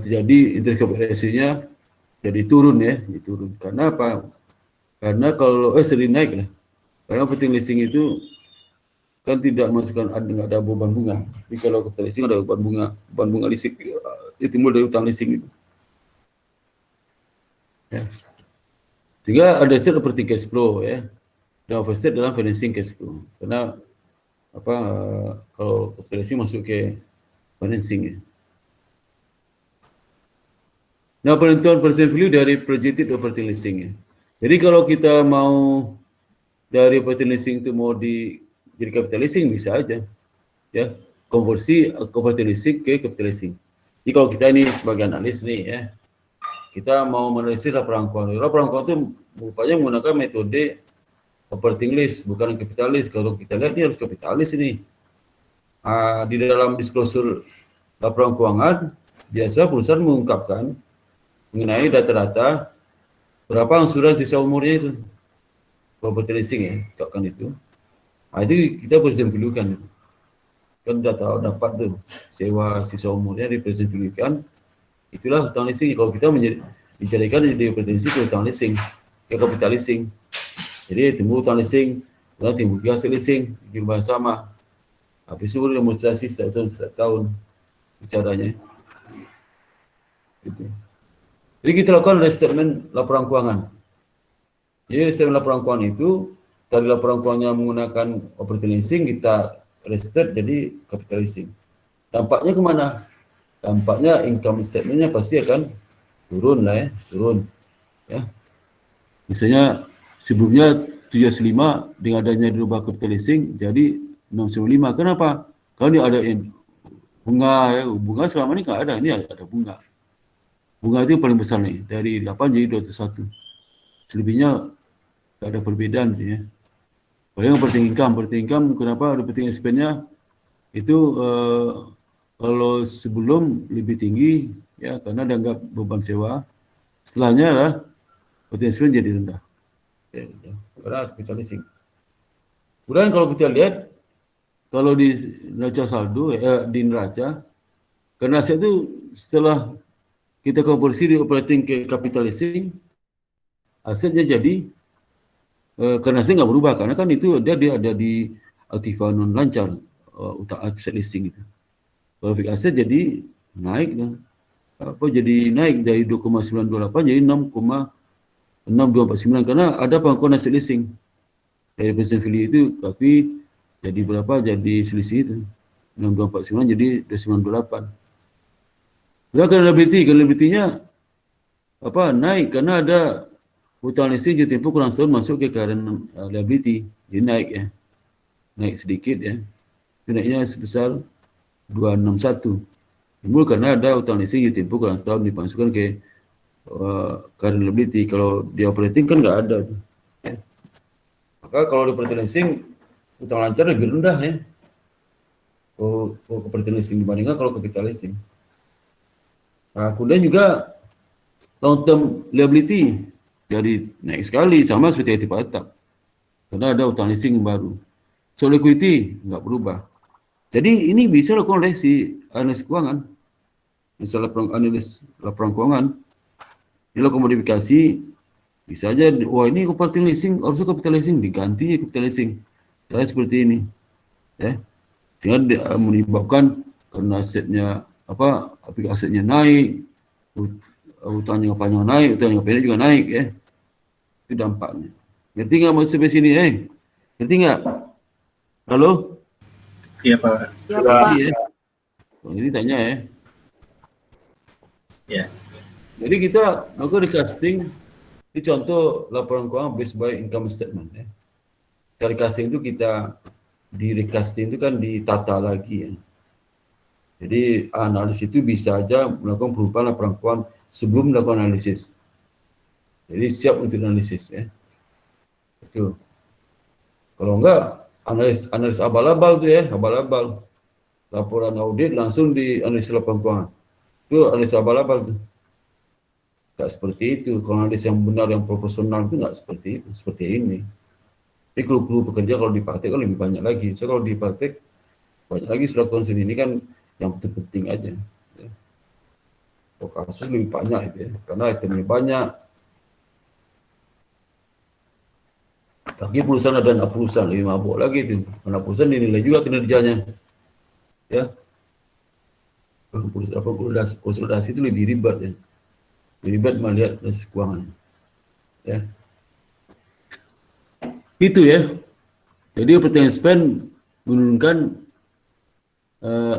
terjadi interest coverage ratio-nya jadi turun ya, diturun. Karena apa? Karena kalau sering naik lah. Karena operating leasing itu kan tidak masukkan ada beban bunga. Tapi kalau capital leasing ada beban bunga leasing itu timbul dari utang leasing itu. Ya. Sehingga ada set seperti cash flow ya. Dan offset dalam financing cash flow. Karena kalau capital leasing masuk ke financing ya. Nah, penentuan present value dari projected operating leasing ya. Jadi kalau kita mau dari operating leasing itu mau jadi capital leasing bisa aja. Ya, konversi operating leasing ke capital leasing. Jadi kalau kita ini sebagai analis nih ya, kita mau menganalisis laporan keuangan. Laporan keuangan itu rupanya menggunakan metode operating lease, bukan capital lease. Kalau kita lihat ini harus capital lease ini. Di dalam disclosure laporan keuangan, biasa perusahaan mengungkapkan mengenai data-data berapa angsuran sisa umurnya itu. Property leasing ya, ucapkan itu. Itu kita present value-kan. Kan data dapat tuh, sewa sisa umurnya di present value-kan. Itulah utang leasing. Kalau kita dijadikan dari operating leasing ke utang leasing, ke capital leasing. Jadi timbul utang leasing, kemudian timbul hasil leasing, jumlah sama. Habis itu demonstrasi setiap tahun caranya. Gitu. Jadi kita lakukan restatement laporan keuangan. Jadi restatement laporan keuangan itu, dari laporan keuangannya menggunakan operating leasing, kita restate jadi capital leasing. Dampaknya kemana? Dampaknya income statement-nya pasti akan turun lah ya, turun. Ya. Misalnya sebelumnya 705 dengan adanya dirubah capital leasing jadi 695. Kenapa? Kalau dia ada bunga, ya, bunga selama ini nggak ada, ini ada bunga. Bunga itu yang paling besar nih, dari 8 jadi 201. Selebihnya nggak ada perbedaan sih ya. Paling operating income, kenapa operating expense-nya itu kalau sebelum lebih tinggi ya karena dianggap beban sewa, setelahnya lah operating expense jadi rendah. Ya, karena capital leasing. Kemudian kalau kita lihat kalau di neraca saldo di neraca, karena aset itu setelah kita konversi di operating ke capital leasing, asetnya jadi karena saya nggak berubah karena kan itu dia ada di aktiva non lancar utang aset leasing itu. Kalau fixed aset jadi naik jadi naik dari 2,928 jadi 6,6249 karena ada pengakuan aset leasing dari present value itu, tapi jadi berapa jadi selisih itu 6249 jadi 2928. Berapa liability-nya naik karena ada hutang leasing jatuh tempoh kurang setahun masuk ke current liability, jadi naik ya, naik sedikit ya, naiknya sebesar 261. Timbul karena ada hutang leasing jatuh tempoh kurang setahun dimasukkan ke current liability. Kalau di operating kan nggak ada. Ya. Maka kalau di operating leasing hutang lancar lebih rendah ya. Kalau operating leasing dibandingkan kalau capital leasing. Nah, kemudian juga long term liability jadi naik sekali sama seperti aktif atap karena ada utang leasing baru. So liquidity nggak berubah. Jadi ini bisa dilakukan oleh si analis keuangan. Misalnya analis laporan keuangan, ini lakukan modifikasi, bisa aja, wah ini operating leasing, harusnya capital leasing diganti capital leasing. Cara seperti ini, ya, sehingga menyebabkan karena asetnya asetnya naik, utangnya panjang naik, utangnya pendek juga naik ya. Itu dampaknya. Ngerti nggak maksud sampai sini? Ngerti nggak? Halo? Iya Pak. Iya Pak. Ya. Oh, ini tanya ya. Ya. Jadi kita melakukan recasting, ini contoh laporan keuangan based by income statement ya. Kita recasting itu di recasting itu kan ditata lagi ya. Jadi analis itu bisa aja melakukan perubahan laporan keuangan sebelum melakukan analisis. Jadi siap untuk analisis ya. Itu. Kalau enggak analis abal-abal tuh ya, abal-abal. Laporan audit langsung di analisis laporan keuangan. Itu analis abal-abal tuh. Enggak seperti itu. Kalau analis yang benar, yang profesional itu enggak seperti itu, seperti ini. Jadi kru pekerja kalau dipraktek kan lebih banyak lagi. So kalau dipraktek banyak lagi surat konsen ini kan yang penting aja. Ya. Kalau kasus lebih banyak itu ya, karena itemnya banyak. Lagi perusahaan ada anak perusahaan lebih mabuk lagi itu. Anak perusahaan dinilai juga kinerjanya. Ya. Konsolidasi itu lebih ribet ya. Lebih ribet melihat dari keuangan. Ya. Itu ya. Jadi operating expense menurunkan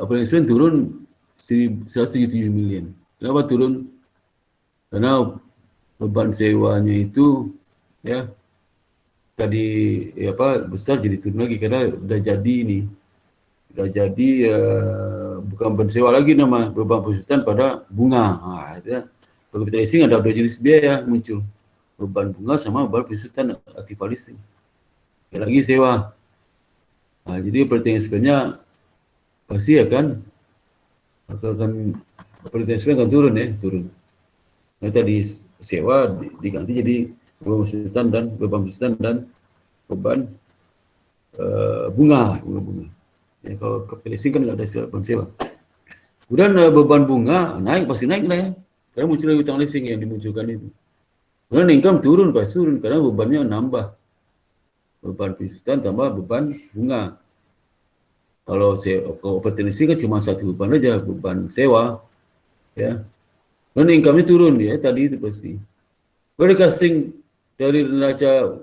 operating expense turun 177 miliar. Kenapa turun? Karena beban sewanya itu ya tadi besar jadi turun lagi karena udah jadi bukan beban sewa lagi nama beban pesutan pada bunga. Nah, itu ya. Capital leasing ada dua jenis biaya muncul, beban bunga sama beban pesutan aktiva leasing. Lagi sewa. Nah, jadi operating expense-nya pasti akan operating expense akan turun ya, turun. Nah, tadi sewa diganti jadi beban pesutan dan beban bunga. Ya, kalau capital leasing kan nggak ada istilah beban sewa. Kemudian beban bunga naik, pasti naik lah ya. Karena muncul utang leasing yang dimunculkan itu. Kemudian income turun, pasti turun karena bebannya nambah. Beban pesutan tambah beban bunga. Kalau operating leasing kan cuma satu beban aja, beban sewa. Ya. Dan income-nya turun ya, tadi itu pasti. Kalau casting dari neraca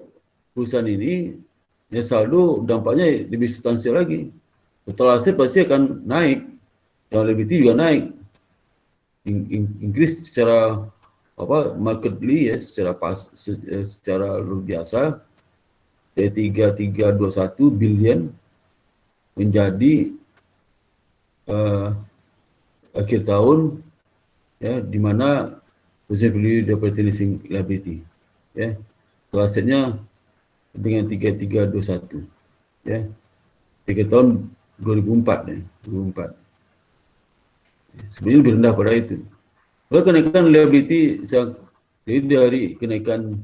perusahaan ini, ya saldo dampaknya lebih substansial lagi. Total aset pasti akan naik. yang liability juga naik, increase secara markedly ya, secara luar biasa dari 3,321 billion menjadi akhir tahun ya, di mana reserve value daripada leasing liability ya, asetnya dengan 3,321 ya, 3 tahun 2004 ya, 2004. Sebenarnya lebih rendah pada itu. Kalau kenaikan liability jadi dari kenaikan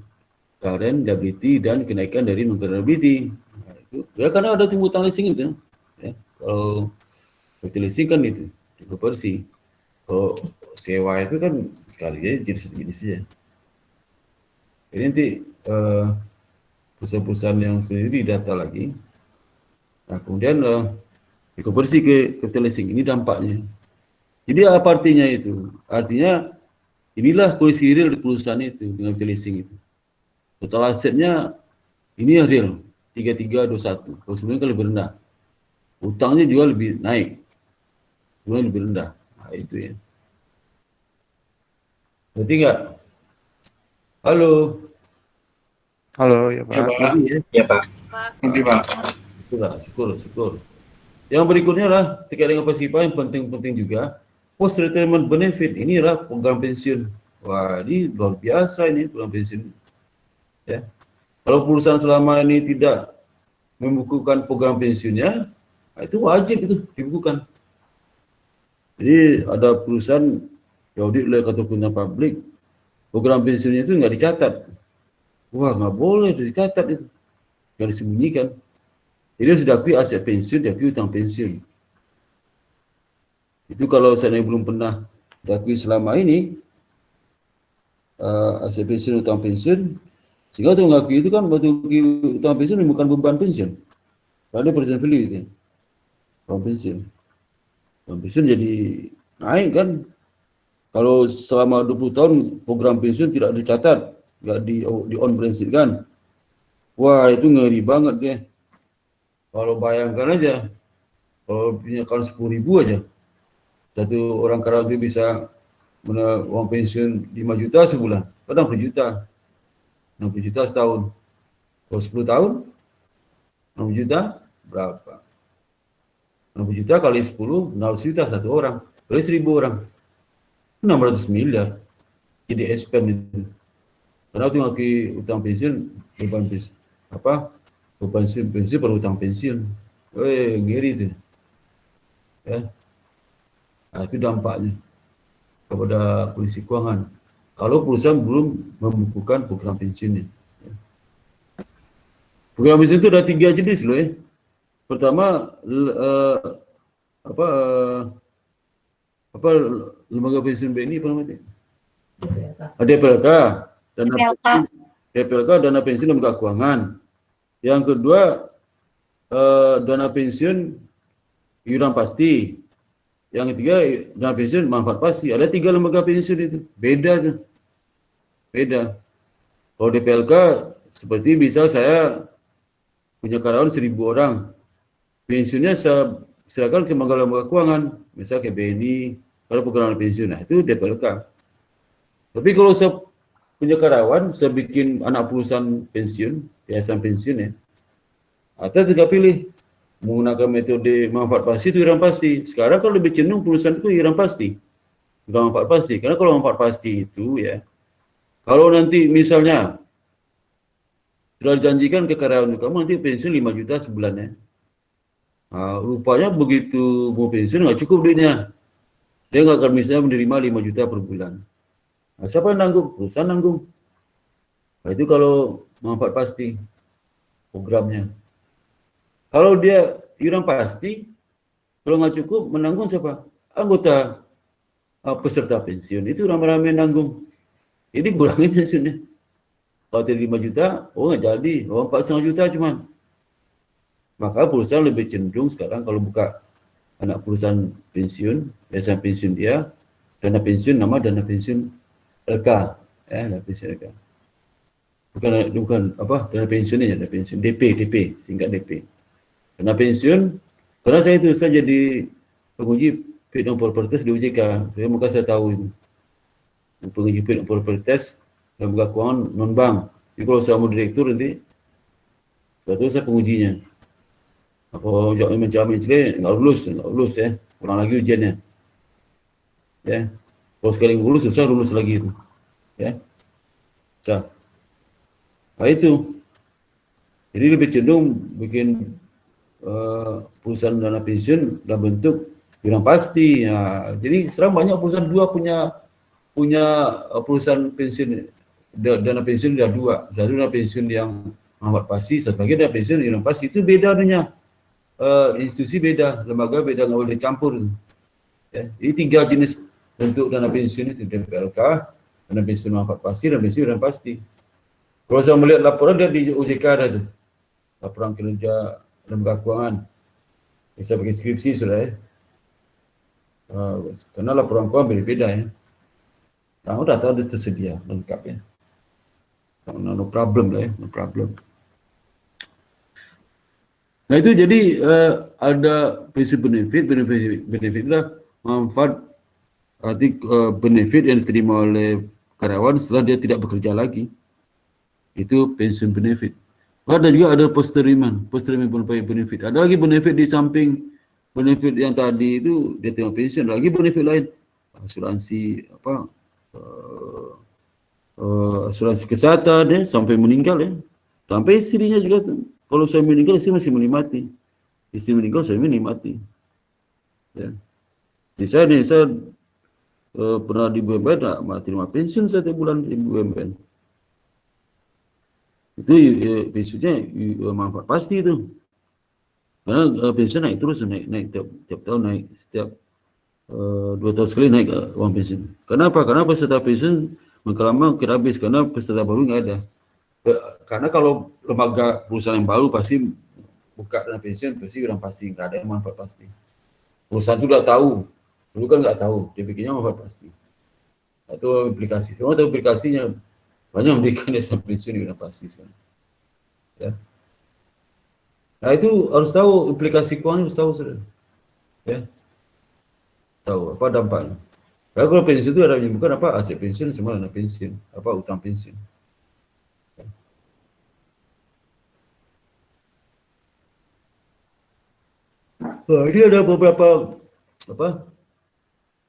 current liability dan kenaikan dari non current liability. Nah, itu ya karena ada hutang leasing itu. Ya. Kalau leasing kan itu konversi. Kalau sewa itu kan sekali aja jadi satu jenis saja. Jadi nanti perusahaan-perusahaan yang sendiri data lagi. Nah, kemudian dikonversi ke capital leasing. Ini dampaknya. Jadi apa artinya itu? Artinya inilah kondisi real di perusahaan itu dengan capital leasing itu. Total asetnya ini yang real 3,321. Kalau sebelumnya kan lebih rendah. Utangnya juga lebih naik. Sebelumnya lebih rendah. Nah, itu ya. Berarti enggak? Halo. Halo, ya Pak. Ya, Pak. Ya Pak. Nanti, Pak. Syukur. Yang berikutnya lah terkait dengan pasifa yang penting juga. Post retirement benefit ini adalah program pensiun. Wah, ini luar biasa ini program pensiun. Ya. Kalau perusahaan selama ini tidak membukukan program pensiunnya, itu wajib itu dibukukan. Jadi ada perusahaan diaudit oleh kantor pensiun publik, program pensiunnya itu nggak dicatat. Wah, nggak boleh dicatat itu, nggak disembunyikan. Jadi harus diakui aset pensiun, diakui utang pensiun. Itu kalau saya belum pernah diakui selama ini, aset pensiun, utang pensiun, sehingga untuk mengakui itu kan waktu utang pensiun bukan beban pensiun. Ada present value itu, utang pensiun. Utang pensiun jadi naik kan. Kalau selama 20 tahun program pensiun tidak dicatat, nggak di on balance sheet kan. Wah, itu ngeri banget ya. Kalau bayangkan aja, kalau punya kalau 10.000 aja, satu orang karyawan itu bisa uang pensiun 5 juta sebulan, kadang 60 juta, 60 juta setahun. Kalau 10 tahun, 60 juta berapa? 60 juta kali 10, 600 juta satu orang, kali 1.000 orang, 600 miliar. Jadi expand itu. Karena itu ngaki utang pensiun, beban pensiun, beban pensiun per utang pensiun. Ngeri itu. Ya. Nah, itu dampaknya kepada kondisi keuangan. Kalau perusahaan belum membukukan program pensiunnya. Program pensiun itu ada 3 jenis loh ya. Pertama, lembaga pensiun BNI apa namanya? DPLK, dana pensiun lembaga keuangan. Yang kedua, dana pensiun iuran pasti. Yang ketiga, dana pensiun manfaat pasti. Ada 3 lembaga pensiun itu. Beda. Kalau DPLK, seperti bisa saya punya karyawan 1.000 orang. Pensiunnya saya silakan ke lembaga keuangan. Misalnya ke BNI, kalau program pensiun. Nah, itu DPLK. Tapi kalau saya punya karyawan, saya bikin anak perusahaan pensiun, yayasan pensiun ya. Atau tinggal pilih menggunakan metode manfaat pasti itu iuran pasti. Sekarang kalau lebih cenderung perusahaan itu iuran pasti, bukan manfaat pasti. Karena kalau manfaat pasti itu ya, kalau nanti misalnya sudah dijanjikan ke karyawan kamu nanti pensiun 5 juta sebulan ya. Nah, rupanya begitu mau pensiun nggak cukup duitnya. Dia nggak akan misalnya menerima 5 juta per bulan. Nah, siapa yang nanggung? Perusahaan nanggung. Nah, itu kalau manfaat pasti programnya. Kalau dia iuran pasti, kalau nggak cukup menanggung siapa? Anggota peserta pensiun itu ramai-ramai nanggung. Jadi kurangin pensiunnya. Kalau tidak 5 juta, nggak jadi. 4,5 juta cuman. Maka perusahaan lebih cenderung sekarang kalau buka anak perusahaan pensiun, yayasan pensiun dia, dana pensiun nama dana pensiun LK, ya, dana pensiun LK. Bukan dana pensiunnya, dana pensiun DP, singkat DP. Dana pensiun, karena saya jadi penguji fit and proper test di OJK. Maka saya tahu itu. Penguji fit and proper test dan buka keuangan non-bank. Jadi kalau saya mau direktur nanti, betul saya pengujinya. Kalau macam-macam nggak lulus ya. Kurang lagi ujiannya. Ya. Kalau sekali lulus, susah lulus lagi itu. Ya. Susah. Nah itu. Jadi lebih cenderung bikin perusahaan dana pensiun dalam bentuk bilang pasti. Ya. Jadi sekarang banyak perusahaan dua punya perusahaan pensiun, dana pensiun ada dua. Satu dana pensiun yang amat pasti, satu lagi dana pensiun yang pasti. Itu beda adanya. Institusi beda, lembaga beda, nggak boleh campur. Ya. Jadi 3 jenis bentuk dana pensiun itu, DPLK, dana pensiun manfaat pasti, dana pensiun yang pasti. Kalau saya melihat laporan dia di OJK ada tuh, laporan kinerja lembaga keuangan. Bisa pakai skripsi sudah ya. Karena laporan keuangan beda-beda ya. Nah, data ada tersedia lengkap ya. No problem lah ya, no problem. Nah itu jadi ada prinsip benefit adalah manfaat arti benefit yang diterima oleh karyawan setelah dia tidak bekerja lagi. Itu pension benefit. Ada juga ada post-retirement benefit. Ada lagi benefit di samping benefit yang tadi itu dia terima pensiun, lagi benefit lain. Asuransi asuransi kesehatan ya sampai meninggal ya. Sampai istrinya juga tuh. Kalau saya meninggal, istri masih menikmati. Istri meninggal, saya menikmati. Ya. Jadi saya pernah di BUMN, terima pensiun setiap bulan di BUMN. Itu pensiunnya manfaat pasti itu. Karena pensiun naik terus, naik tiap tahun naik, setiap 2 tahun sekali naik uang pensiun. Kenapa? Karena peserta pensiun makin lama kira habis, karena peserta baru nggak ada. Karena kalau lembaga perusahaan yang baru pasti buka dana pensiun, pasti orang pasti nggak ada yang manfaat pasti. Perusahaan itu udah tahu, dulu kan nggak tahu, dia bikinnya manfaat pasti. Atau aplikasi, semua tahu aplikasinya banyak memberikan dana pensiun di dana pasti sekarang. Ya. Nah itu harus tahu aplikasi keuangan, harus tahu sudah. Ya. Tahu apa dampaknya. Kalau pensiun itu ada menyebutkan apa aset pensiun sama dana pensiun, apa utang pensiun. Ini ada beberapa apa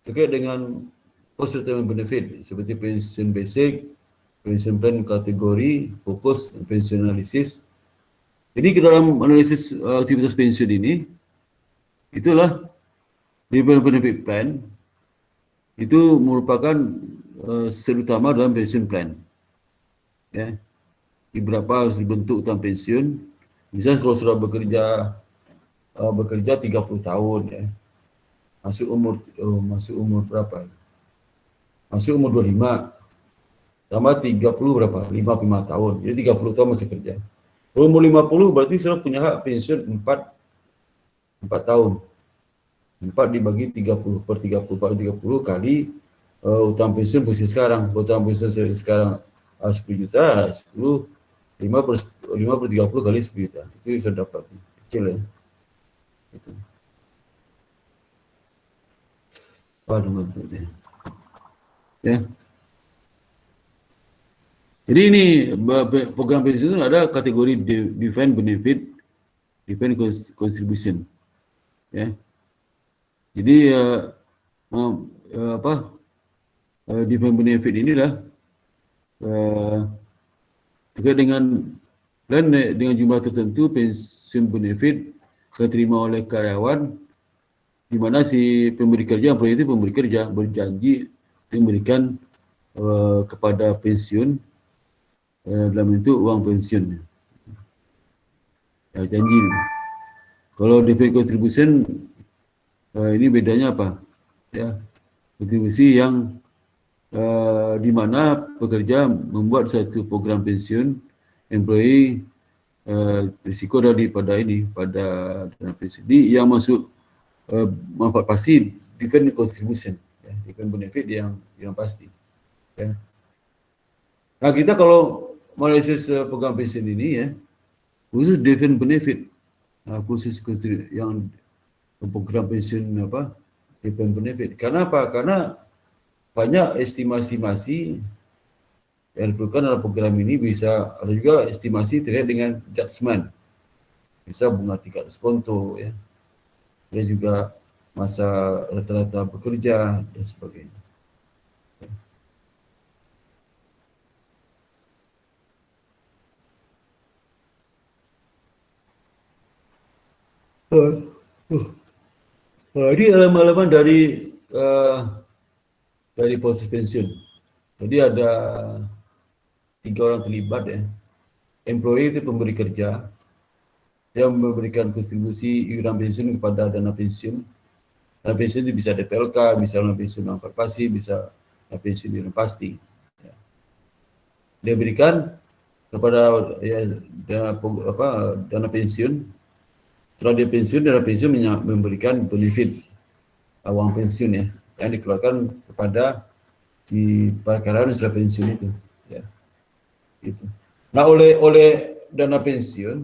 terkait dengan post retirement benefit seperti pension basic, pension plan kategori, fokus, pension analisis. Jadi ke dalam analisis aktivitas pensiun ini, itulah defined benefit plan itu merupakan sel utama dalam pension plan. Ya, di berapa harus dibentuk utang pensiun. Misalnya kalau sudah bekerja 30 tahun ya. Masuk umur berapa? Masuk umur 25. Tambah 30 berapa? 55 tahun. Jadi 30 tahun masih kerja. Kalau umur 50 berarti sudah punya hak pensiun 4 tahun. 4 dibagi 30 per 30 kali utang pensiun posisi sekarang. Utang pensiun sekarang 10 juta, 5 per 30 kali 10 juta. Itu bisa dapat. Kecil ya. Itu. Waduh, ya. Jadi ini program pensiun ada kategori defined benefit, defined contribution, ya. Jadi defined benefit inilah terkait dengan dan dengan jumlah tertentu pensiun benefit diterima oleh karyawan, di mana si pemberi kerja, employee itu pemberi kerja berjanji untuk memberikan kepada pensiun dalam bentuk uang pensiun. Ya, janji. Kalau defined contribution ini bedanya apa? Ya, kontribusi yang di mana pekerja membuat satu program pensiun, employee risiko daripada pada dana pensiun. Jadi yang masuk manfaat pasti defined contribution, ya, defined benefit yang pasti. Ya. Nah kita kalau analisis program pensiun ini ya, khusus defined benefit, khusus yang program pensiun defined benefit. Karena apa? Karena banyak estimasi yang diperlukan dalam program ini, bisa ada juga estimasi terkait dengan judgement. Bisa bunga tingkat diskonto, ya. Ada juga masa rata-rata bekerja dan sebagainya. Ini halaman-halaman dari proses pensiun. Jadi ada 3 orang terlibat, ya. Employee itu pemberi kerja yang memberikan kontribusi iuran pensiun kepada dana pensiun. Dana pensiun itu bisa DPLK, bisa dana pensiun non pasti, bisa dana pensiun iuran pasti. Ya. Dia berikan kepada dana pensiun. Setelah dia pensiun, dana pensiun memberikan benefit uang pensiun, ya, yang dikeluarkan kepada si para karyawan yang sudah pensiun itu, ya. Gitu. Nah, oleh dana pensiun,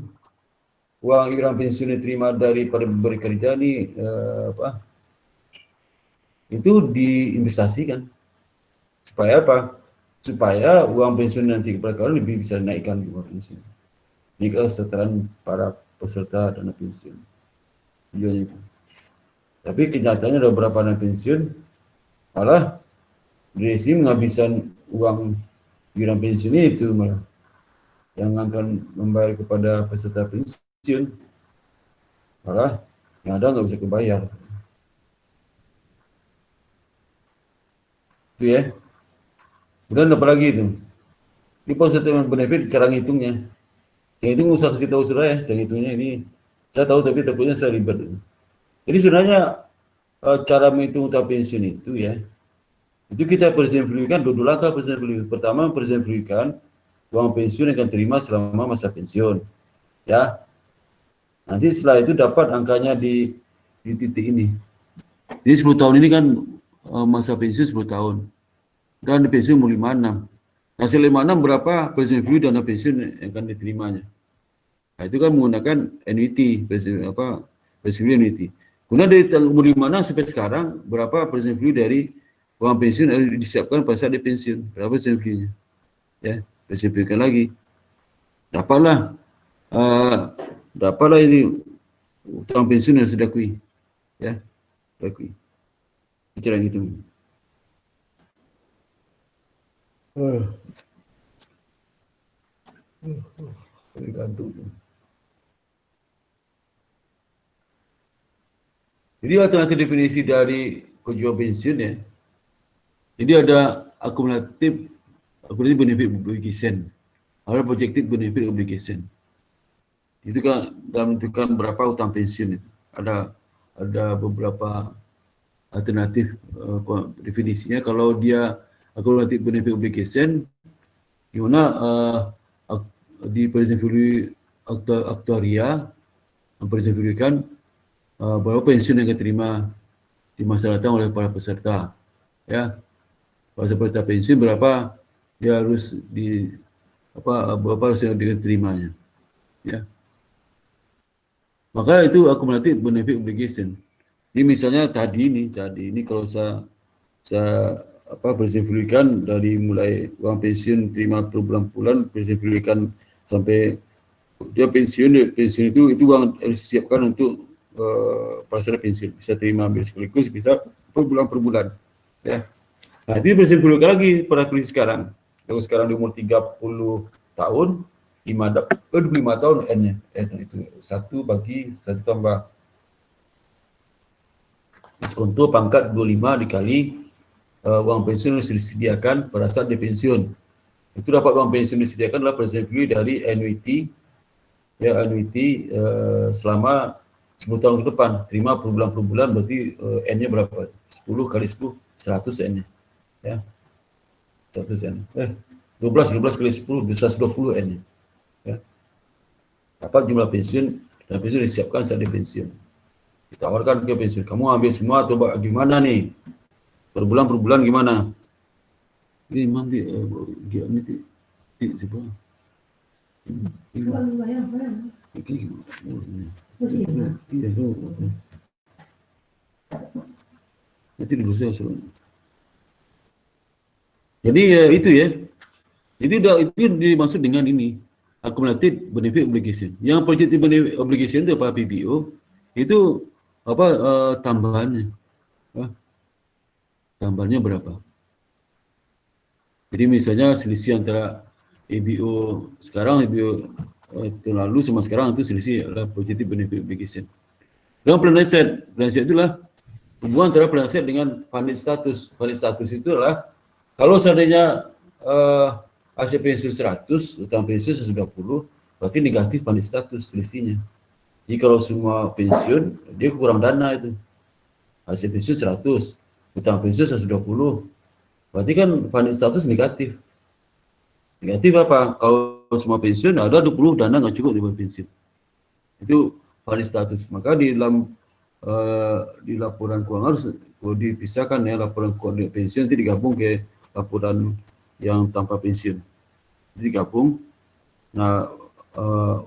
uang iuran pensiun diterima daripada pemberi kerja ini itu diinvestasikan supaya apa? Supaya uang pensiun nanti kepada karyawan lebih bisa dinaikkan uang pensiun. Ini kesejahteraan para peserta dana pensiun. Tujuannya itu. Tapi kenyataannya ada beberapa dana pensiun malah direksi menghabiskan uang iuran pensiun itu malah yang akan membayar kepada peserta pensiun, malah yang ada nggak bisa kebayar. Itu, ya. Kemudian apa lagi itu? Di proses benefit, cara ngitungnya. Yang itu usah kasih tahu saudara, ya, cara ngitungnya ini. Saya tahu tapi takutnya saya ribet. Jadi sebenarnya cara menghitung utang pensiun itu, ya, itu kita present value-kan 2 langkah present value. Pertama, present value-kan uang pensiun yang akan terima selama masa pensiun, ya. Nanti setelah itu dapat angkanya di titik ini. Jadi 10 tahun ini kan masa pensiun 10 tahun. Dan di pensiun mau 56. Hasil 56 berapa present value dana pensiun yang akan diterimanya. Nah, itu kan menggunakan annuity, present value annuity. Kemudian dari umur 56 sampai sekarang berapa present value dari uang pensiun yang disiapkan pada saat dia pensiun, berapa present value-nya, ya, present value-kan lagi. Dapatlah ini utang pensiun yang sudah kui, ya, sudah kui. Cara gitu. Gantung. Jadi alternatif definisi dari kejual pensiun, ya. Jadi ada akumulatif benefit obligation, ada projected benefit obligation. Itu kan dalam menentukan berapa utang pensiun itu. Ada beberapa alternatif definisinya. Kalau dia akumulatif benefit obligation, di mana di present value aktuaria present value kan berapa pensiun yang diterima di masa datang oleh para peserta, ya. Para peserta pensiun berapa dia harus berapa harus yang diterimanya, ya. Maka itu akumulatif benefit obligation. Ini misalnya tadi ini kalau saya present value-kan dari mulai uang pensiun terima per bulan-bulan, present value-kan sampai dia pensiun itu uang harus disiapkan untuk peserta pensiun, bisa terima ambil sekaligus, bisa per bulan, ya. Nah, itu present value-kan lagi pada kondisi sekarang. Kalau sekarang di umur 30 tahun, 25 tahun N-nya, itu 1 bagi 1 tambah diskonto pangkat 25 dikali uang pensiun yang disediakan pada saat dia pensiun. Itu dapat uang pensiun disediakan adalah present value dari annuity, ya, annuity selama 10 tahun ke depan. Terima per bulan berarti N-nya berapa? 10 kali 10, 100 N-nya. Ya. 100 N. 12 kali 10, bisa 120 N-nya. Ya. Dapat jumlah pensiun, dan pensiun disiapkan saat dia pensiun. Ditawarkan ke pensiun, kamu ambil semua atau gimana nih? Per bulan gimana? Ini nanti dia nanti siapa? Nanti di bursa sebenarnya. Jadi itu ya. Itu dimaksud dengan ini accumulated benefit obligation. Yang projected benefit obligation itu apa, PBO? Itu apa tambahannya? Tambahannya berapa? Jadi misalnya selisih antara EBO sekarang, EBO tahun lalu sama sekarang itu selisih adalah projected benefit obligation. Dalam plan asset itulah hubungan antara plan asset dengan funded status. Funded status itu adalah kalau seandainya aset pensiun 100, utang pensiun 120, berarti negatif funded status selisihnya. Jadi kalau semua pensiun, dia kurang dana itu. Aset pensiun 100, utang pensiun 120, berarti kan funded status negatif. Negatif apa? Kalau semua pensiun ada 20 dana nggak cukup di pensiun. Itu funded status. Maka di dalam di laporan keuangan harus dipisahkan ya, laporan keuangan pensiun itu digabung ke laporan yang tanpa pensiun. Jadi digabung. Nah,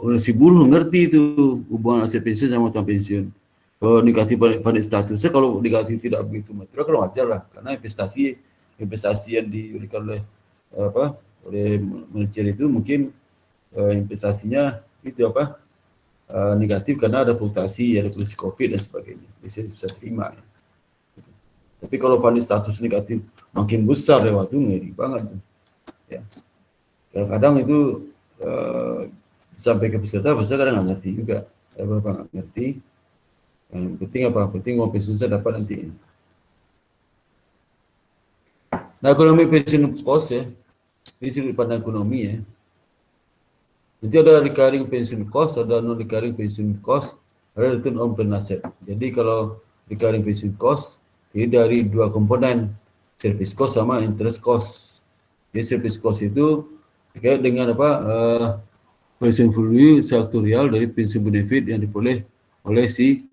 oleh si buruh ngerti itu hubungan aset pensiun sama utang pensiun. Kalau negatif funded statusnya, kalau negatif tidak begitu material, kalau wajar lah, karena investasi yang diberikan oleh manajer itu mungkin investasinya itu negatif karena ada fluktuasi, ada kondisi COVID dan sebagainya. Bisa terima. Ya. Tapi kalau funded status negatif makin besar lewat itu ngeri banget. Ya. Kadang-kadang itu sampai ke peserta kadang nggak ngerti juga. Bapak nggak ngerti. Yang penting apa? Penting uang pensiun saya dapat nanti. Nah, ekonomi pensiun cost ya. Ini sudut pandang ekonomi ya. Nanti ada recurring pension cost, ada non-recurring pension cost, ada return on plan asset. Jadi kalau recurring pension cost, ini dari dua komponen, service cost sama interest cost. Jadi service cost itu terkait dengan pension value sektorial dari pensiun benefit yang diperoleh oleh si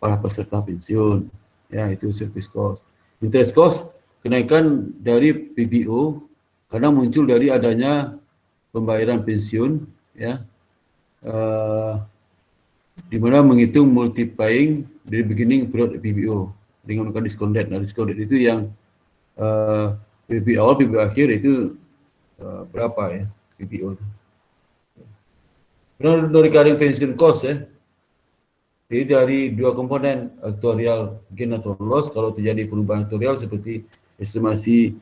para peserta pensiun. Ya, itu service cost. Interest cost, kenaikan dari PBO, karena muncul dari adanya pembayaran pensiun, ya, di mana menghitung multiplying dari beginning period PBO dengan menggunakan discount rate. Nah, discount rate itu yang PBO awal, PBO akhir itu berapa ya PBO. Kemudian recurring pension cost ya, jadi dari dua komponen, aktuarial gain atau loss. Kalau terjadi perubahan aktuarial seperti estimasi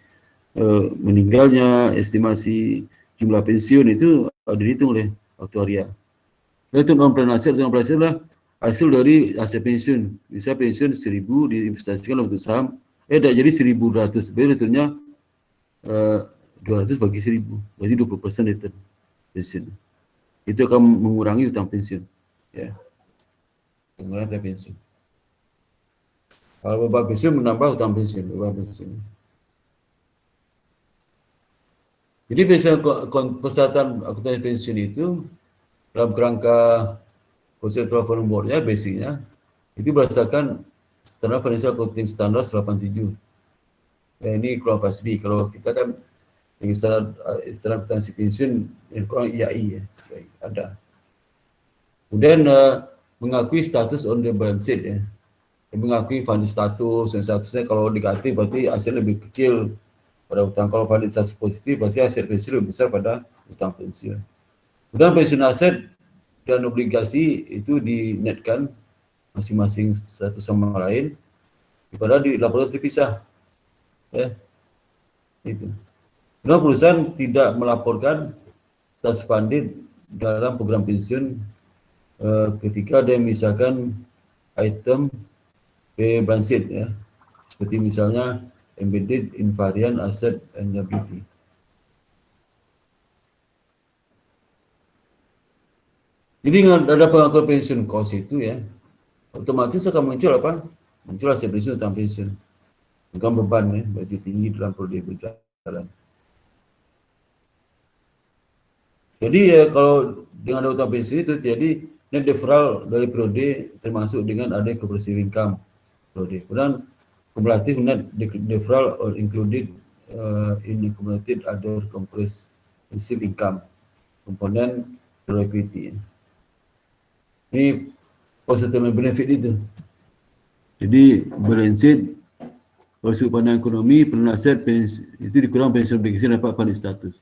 meninggalnya, estimasi jumlah pensiun, itu dihitung oleh aktuaria. Return on plan asset, adalah hasil dari aset pensiun. Bisa pensiun 1.000 diinvestasikan dalam bentuk saham, dah jadi 1.200. Berarti returnnya 200 bagi 1.000, berarti 20% return pensiun. Itu akan mengurangi utang pensiun. Ya. Mengurangi pensiun. Kalau beban pensiun menambah utang pensiun, beban pensiun. Jadi persyaratan akuntansi pensiun itu dalam kerangka konsep laporan boardnya, basicnya itu berdasarkan standar financial accounting standard 87. Ya, ini keluar PASB. Kalau kita kan yang standar akuntansi pensiun yang kurang IAI ya, ada. Kemudian mengakui status on the balance sheet ya, mengakui funded status, dan statusnya kalau negatif berarti hasilnya lebih kecil pada utang. Kalau funded status positif, pasti aset pensiun lebih besar pada utang pensiun. Kemudian pensiun aset dan obligasi itu dinetkan masing-masing satu sama lain, padahal di laporan terpisah. Ya, itu. Kemudian perusahaan tidak melaporkan status funded dalam program pensiun ketika ada misalkan item balance sheet ya, seperti misalnya embedded invariant asset and liability. Jadi ada pengakuan pensiun cost itu ya, otomatis akan muncul apa? Muncul aset pensiun, utang pensiun. Bukan beban ya, baju tinggi dalam periode berjalan. Jadi ya kalau dengan ada utang pensiun itu jadi net deferral dari periode termasuk dengan ada compressive income periode. Kemudian kumulatif net deferral or included in accumulated other compressive income komponen equity. Ini positive benefit itu. Jadi balance sheet Kalau sudut pandang ekonomi, penasihat itu dikurang pensiun obligasi dapat funding status.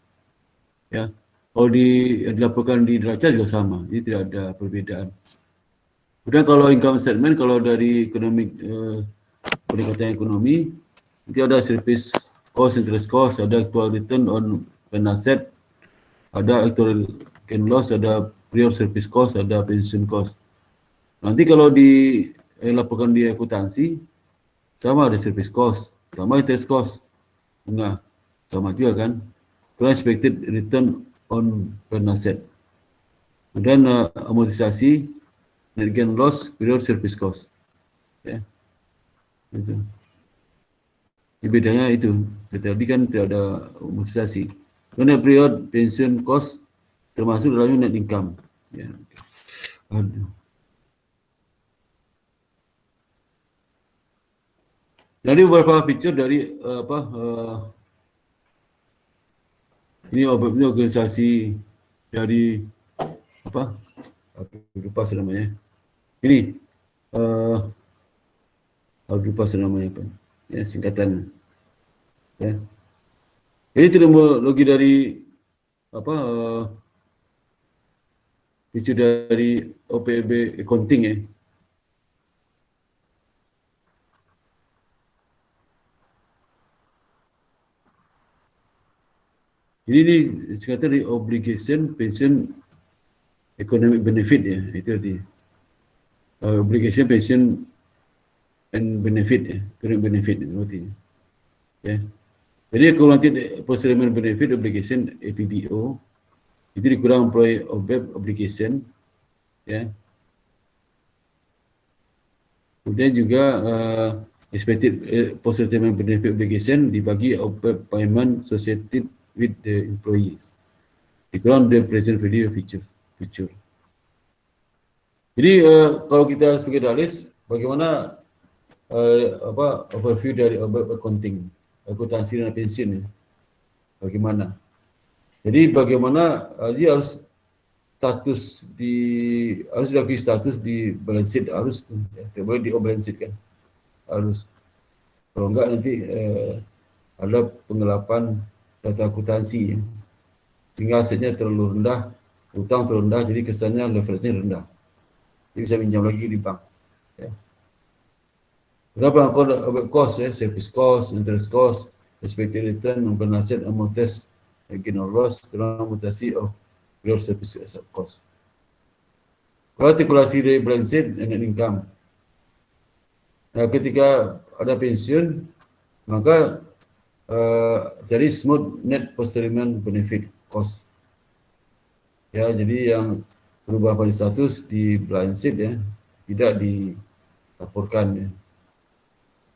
Ya, kalau dilaporkan di neraca juga sama, jadi tidak ada perbedaan. Kemudian kalau income statement, kalau dari pendekatan ekonomi, nanti ada service cost, interest cost, ada actual return on penasihat, ada actual gain loss, ada prior service cost, ada pension cost. Nanti kalau dilaporkan di akuntansi, sama ada service cost, sama interest cost, bunga, sama juga kan. Kemudian expected return on penasihat. Kemudian amortisasi, net gain loss, period service cost. Ya. Itu. Bedanya itu. Tadi kan tidak ada amortisasi. Kemudian period pension cost termasuk dalamnya net income. Ya. Aduh. Jadi beberapa feature dari ini organisasi dari apa? Lupa namanya. Ini lupa namanya apa? Ya, singkatan. Ya. Ini terminologi dari apa? Feature dari OPB accounting ya. Ini dikatakan dari obligation, pension, economic benefit ya, itu arti. Obligation, pension, and benefit ya, economic benefit itu artinya. Ya. Jadi kalau nanti post-retirement benefit obligation APBO itu dikurang employee obligation, ya. Kemudian juga expected post-retirement benefit obligation dibagi OPEB payment associated with the employees. Dikurang the present value future. Jadi kalau kita sebagai dalis, bagaimana overview dari accounting, akuntansi dan pensiun ya? Bagaimana? Jadi bagaimana dia harus diakui status di balance sheet harus ya, tidak boleh di balance sheet kan harus. Kalau enggak nanti ada penggelapan data akuntansi ya. Sehingga asetnya terlalu rendah, hutang terlalu rendah, jadi kesannya leverage-nya rendah. Jadi bisa pinjam lagi di bank. Ya. Berapa cost ya, service cost, interest cost, expected return, penasihat, amortis, gain or loss, kurang amortisasi of your service cost. Kalau artikulasi dari balance sheet and income. Nah, ketika ada pensiun, maka jadi smooth net post-retirement benefit cost. Ya, jadi yang berubah pada status di balance sheet ya, tidak dilaporkan ya.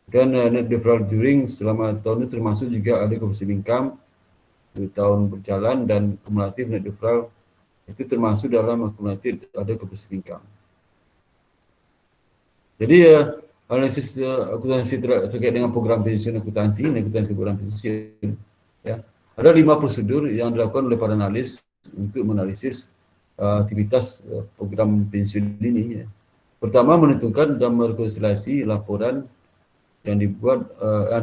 Dan net deferral during selama tahun itu termasuk juga ada comprehensive income 2 tahun berjalan dan kumulatif net deferral itu termasuk dalam akumulatif ada comprehensive income. Jadi analisis akuntansi terkait dengan program pensiun akuntansi, program pensiun ya. Ada 5 prosedur yang dilakukan oleh para analis untuk menganalisis aktivitas program pensiun ini ya. Pertama, menentukan dan merekonsiliasi laporan yang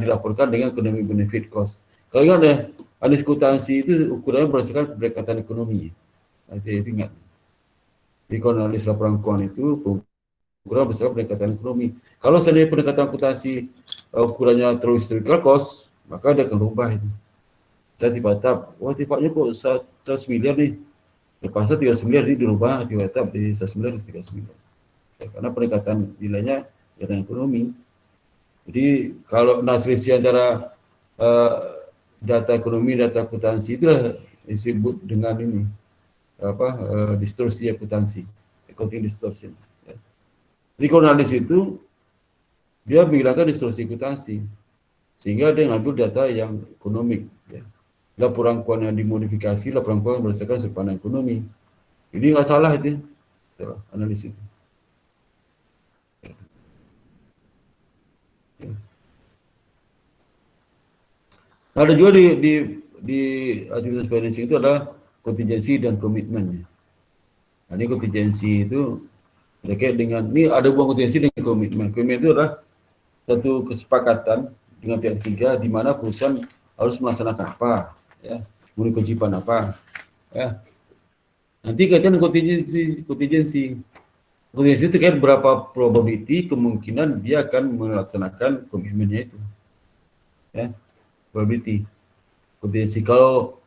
dilaporkan dengan economic benefit cost. Kalau ingat ya, analis akuntansi itu ukurannya berdasarkan pendekatan ekonomi. Nanti ingat. Jadi kalau analis laporan keuangan itu ukuran berdasarkan pendekatan ekonomi. Kalau seandainya pendekatan akuntansi ukurannya terlalu historical cost, maka dia akan rubah itu. Saya tiba-tiba, wah tipanya kok 100 miliar nih. Lepasnya 30 miliar, jadi dirubah tiba-tiba di 100 miliar di 30 miliar. Ya, karena pendekatan nilainya pendekatan ekonomi. Jadi kalau selisih antara data ekonomi, data akuntansi itulah disebut dengan ini distorsi akuntansi, accounting distortion. Ya. Jadi kalau analis itu dia menghilangkan distorsi akuntansi sehingga dia mengambil data yang ekonomik. Ya. Laporan keuangan yang dimodifikasi, laporan keuangan berdasarkan sudut pandang ekonomi. Jadi nggak salah itu, analis itu. Ada juga di aktivitas financing itu adalah kontingensi dan komitmen. Nah, ini kontingensi itu terkait dengan ini ada hubungan kontingensi dengan komitmen. Komitmen itu adalah satu kesepakatan dengan pihak ketiga di mana perusahaan harus melaksanakan apa, ya, memenuhi kewajiban apa, ya. Nanti kaitan contingency itu terkait berapa probability kemungkinan dia akan melaksanakan komitmennya itu, ya, probability. Contingency kalau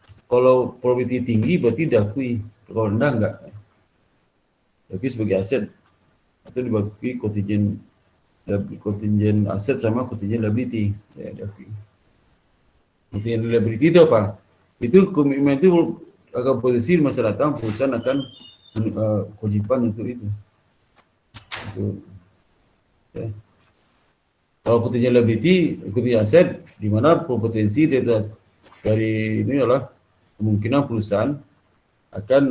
probability tinggi berarti diakui, kalau rendah enggak. Tapi sebagai aset atau dibagi kontingent aset sama kontingent liability, ya, diakui. Kontingent liability itu apa? Itu komitmen itu akan potensi masa datang perusahaan akan kewajiban untuk itu. Ya. Kalau kontingent liability, kontingent aset, di mana potensi dari ini adalah kemungkinan perusahaan akan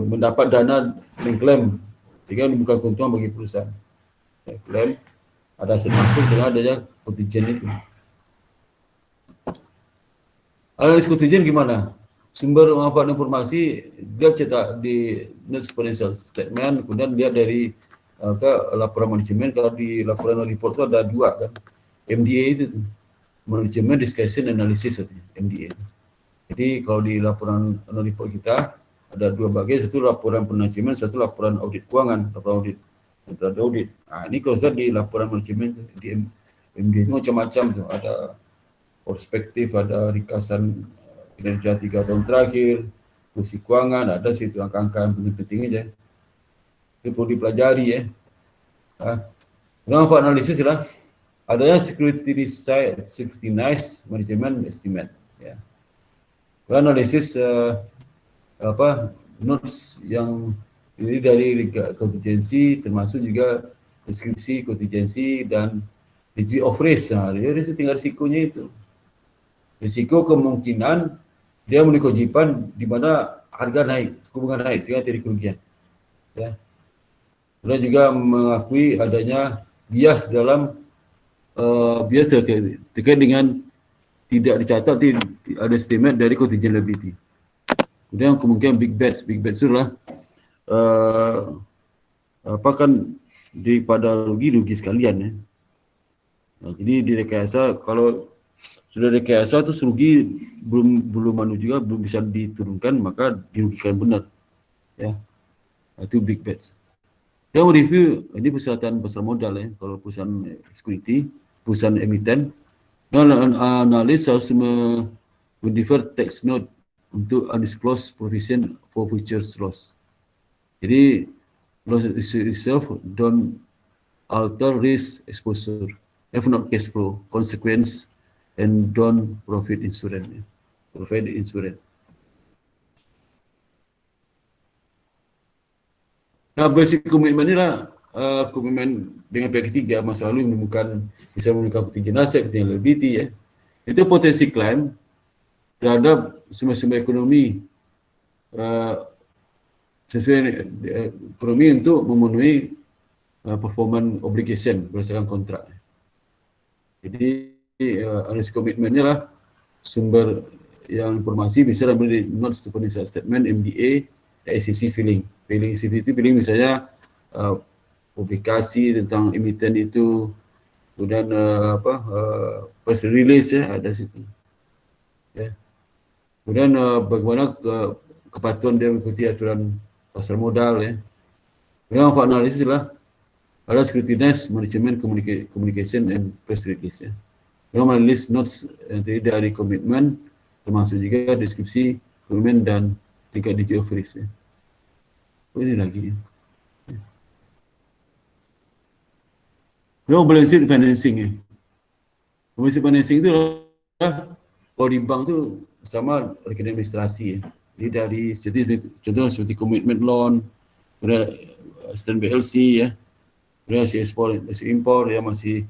mendapat dana mengklaim sehingga membuka keuntungan bagi perusahaan. Ya, klaim ada aset masuk dengan adanya kontingent itu. Analisis kontingent gimana? Sumber manfaat informasi dia cetak di Notes Financial Statement, kemudian dia dari laporan manajemen. Kalau di laporan report itu ada dua kan, MDA itu Management Discussion Analysis, MDA. Jadi kalau di laporan report kita ada dua bagian, satu laporan manajemen, satu laporan audit keuangan, laporan audit. Nah, ini kalau di laporan manajemen di MDA itu macam-macam tuh, ada perspektif, ada rikasan kinerja 3 tahun terakhir, fungsi keuangan, ada situ angka-angka yang penting aja. Itu perlu dipelajari ya. Manfaat analisis lah, adanya scrutinized management estimate. Ya. Analisis notes yang ini dari kontingensi, termasuk juga deskripsi kontingensi dan degree of risk. Nah, itu tinggal risikonya itu. Risiko kemungkinan dia memiliki kewajiban di mana harga naik, suku bunga naik sehingga terjadi kerugian. Ya. Kemudian juga mengakui adanya bias dalam bias terkait dengan tidak dicatat ada estimate dari contingent liability. Kemudian kemungkinan big bets itu adalah pada rugi sekalian ya. Nah, jadi di rekayasa kalau sudah rekayasa itu rugi belum juga belum bisa diturunkan, maka dirugikan benar ya. Nah, itu big bets. Yang mereview ini persyaratan pasar modal ya, kalau perusahaan security, perusahaan emiten, analis harus mendefer tax note untuk undisclosed provision for future loss. Jadi loss reserve don't alter risk exposure, have not cash flow consequence, and don't profit insurance. Provide insurance. Nah, basic komitmen inilah komitmen dengan pihak ketiga masa lalu bisa menemukan kontingent aset, kontingent liability ya. Itu potensi klaim terhadap sumber-sumber ekonomi sesuai ekonomi untuk memenuhi performance obligation berdasarkan kontrak. Jadi analis komitmennya lah sumber yang informasi bisa diambil di notes to financial statement, MDA, SEC filing. Filing misalnya publikasi tentang emiten itu, kemudian press release ya ada situ. Ya. Kemudian bagaimana kepatuhan dia mengikuti aturan pasar modal ya. Kemudian manfaat analisis lah ada scrutinized management communication and press release ya. Kemudian menulis notes yang terdiri dari komitmen, termasuk juga deskripsi komitmen dan tingkat degree of risk ya. Ini lagi ya. Kemudian balance sheet financing ya. Balance sheet financing itu adalah kalau di bank itu sama rekening administrasi ya. Jadi contoh seperti commitment loan, kemudian standby LC ya, kemudian si impor yang masih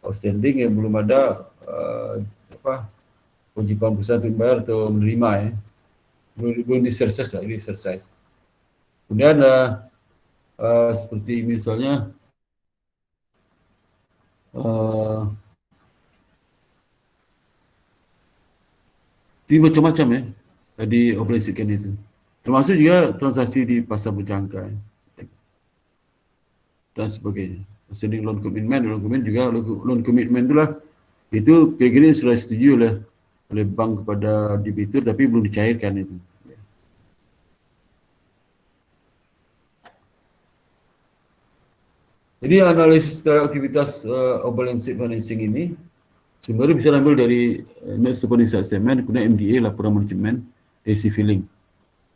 outstanding yang belum ada kewajiban perusahaan untuk membayar atau menerima ya, belum disersize. Kemudian seperti misalnya ini macam-macam ya dioperasikan itu, termasuk juga transaksi di pasar berjangka ya, dan sebagainya. Sending loan commitment juga loan commitment itulah Itu kira-kira sudah setuju oleh bank kepada debitur, tapi belum dicairkan itu. Jadi analisis terhadap aktivitas balance sheet financing ini sebenarnya bisa diambil dari notes to financial statement, kemudian MDA, laporan manajemen, AC filing.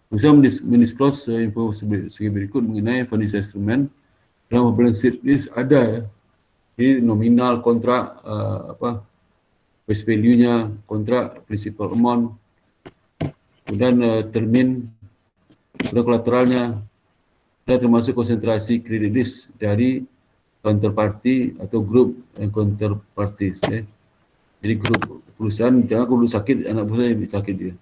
Bisa mendisclose info sebagai berikut mengenai financial instrument dalam balance sheet list ada ya. Jadi nominal, kontrak, face value-nya, kontrak, principal amount, kemudian termin, kemudian kolateralnya, dan termasuk konsentrasi credit risk dari counterparty atau grup counterparties. Ya. Jadi grup perusahaan, jangan kalau sakit, anak perusahaan yang sakit dia.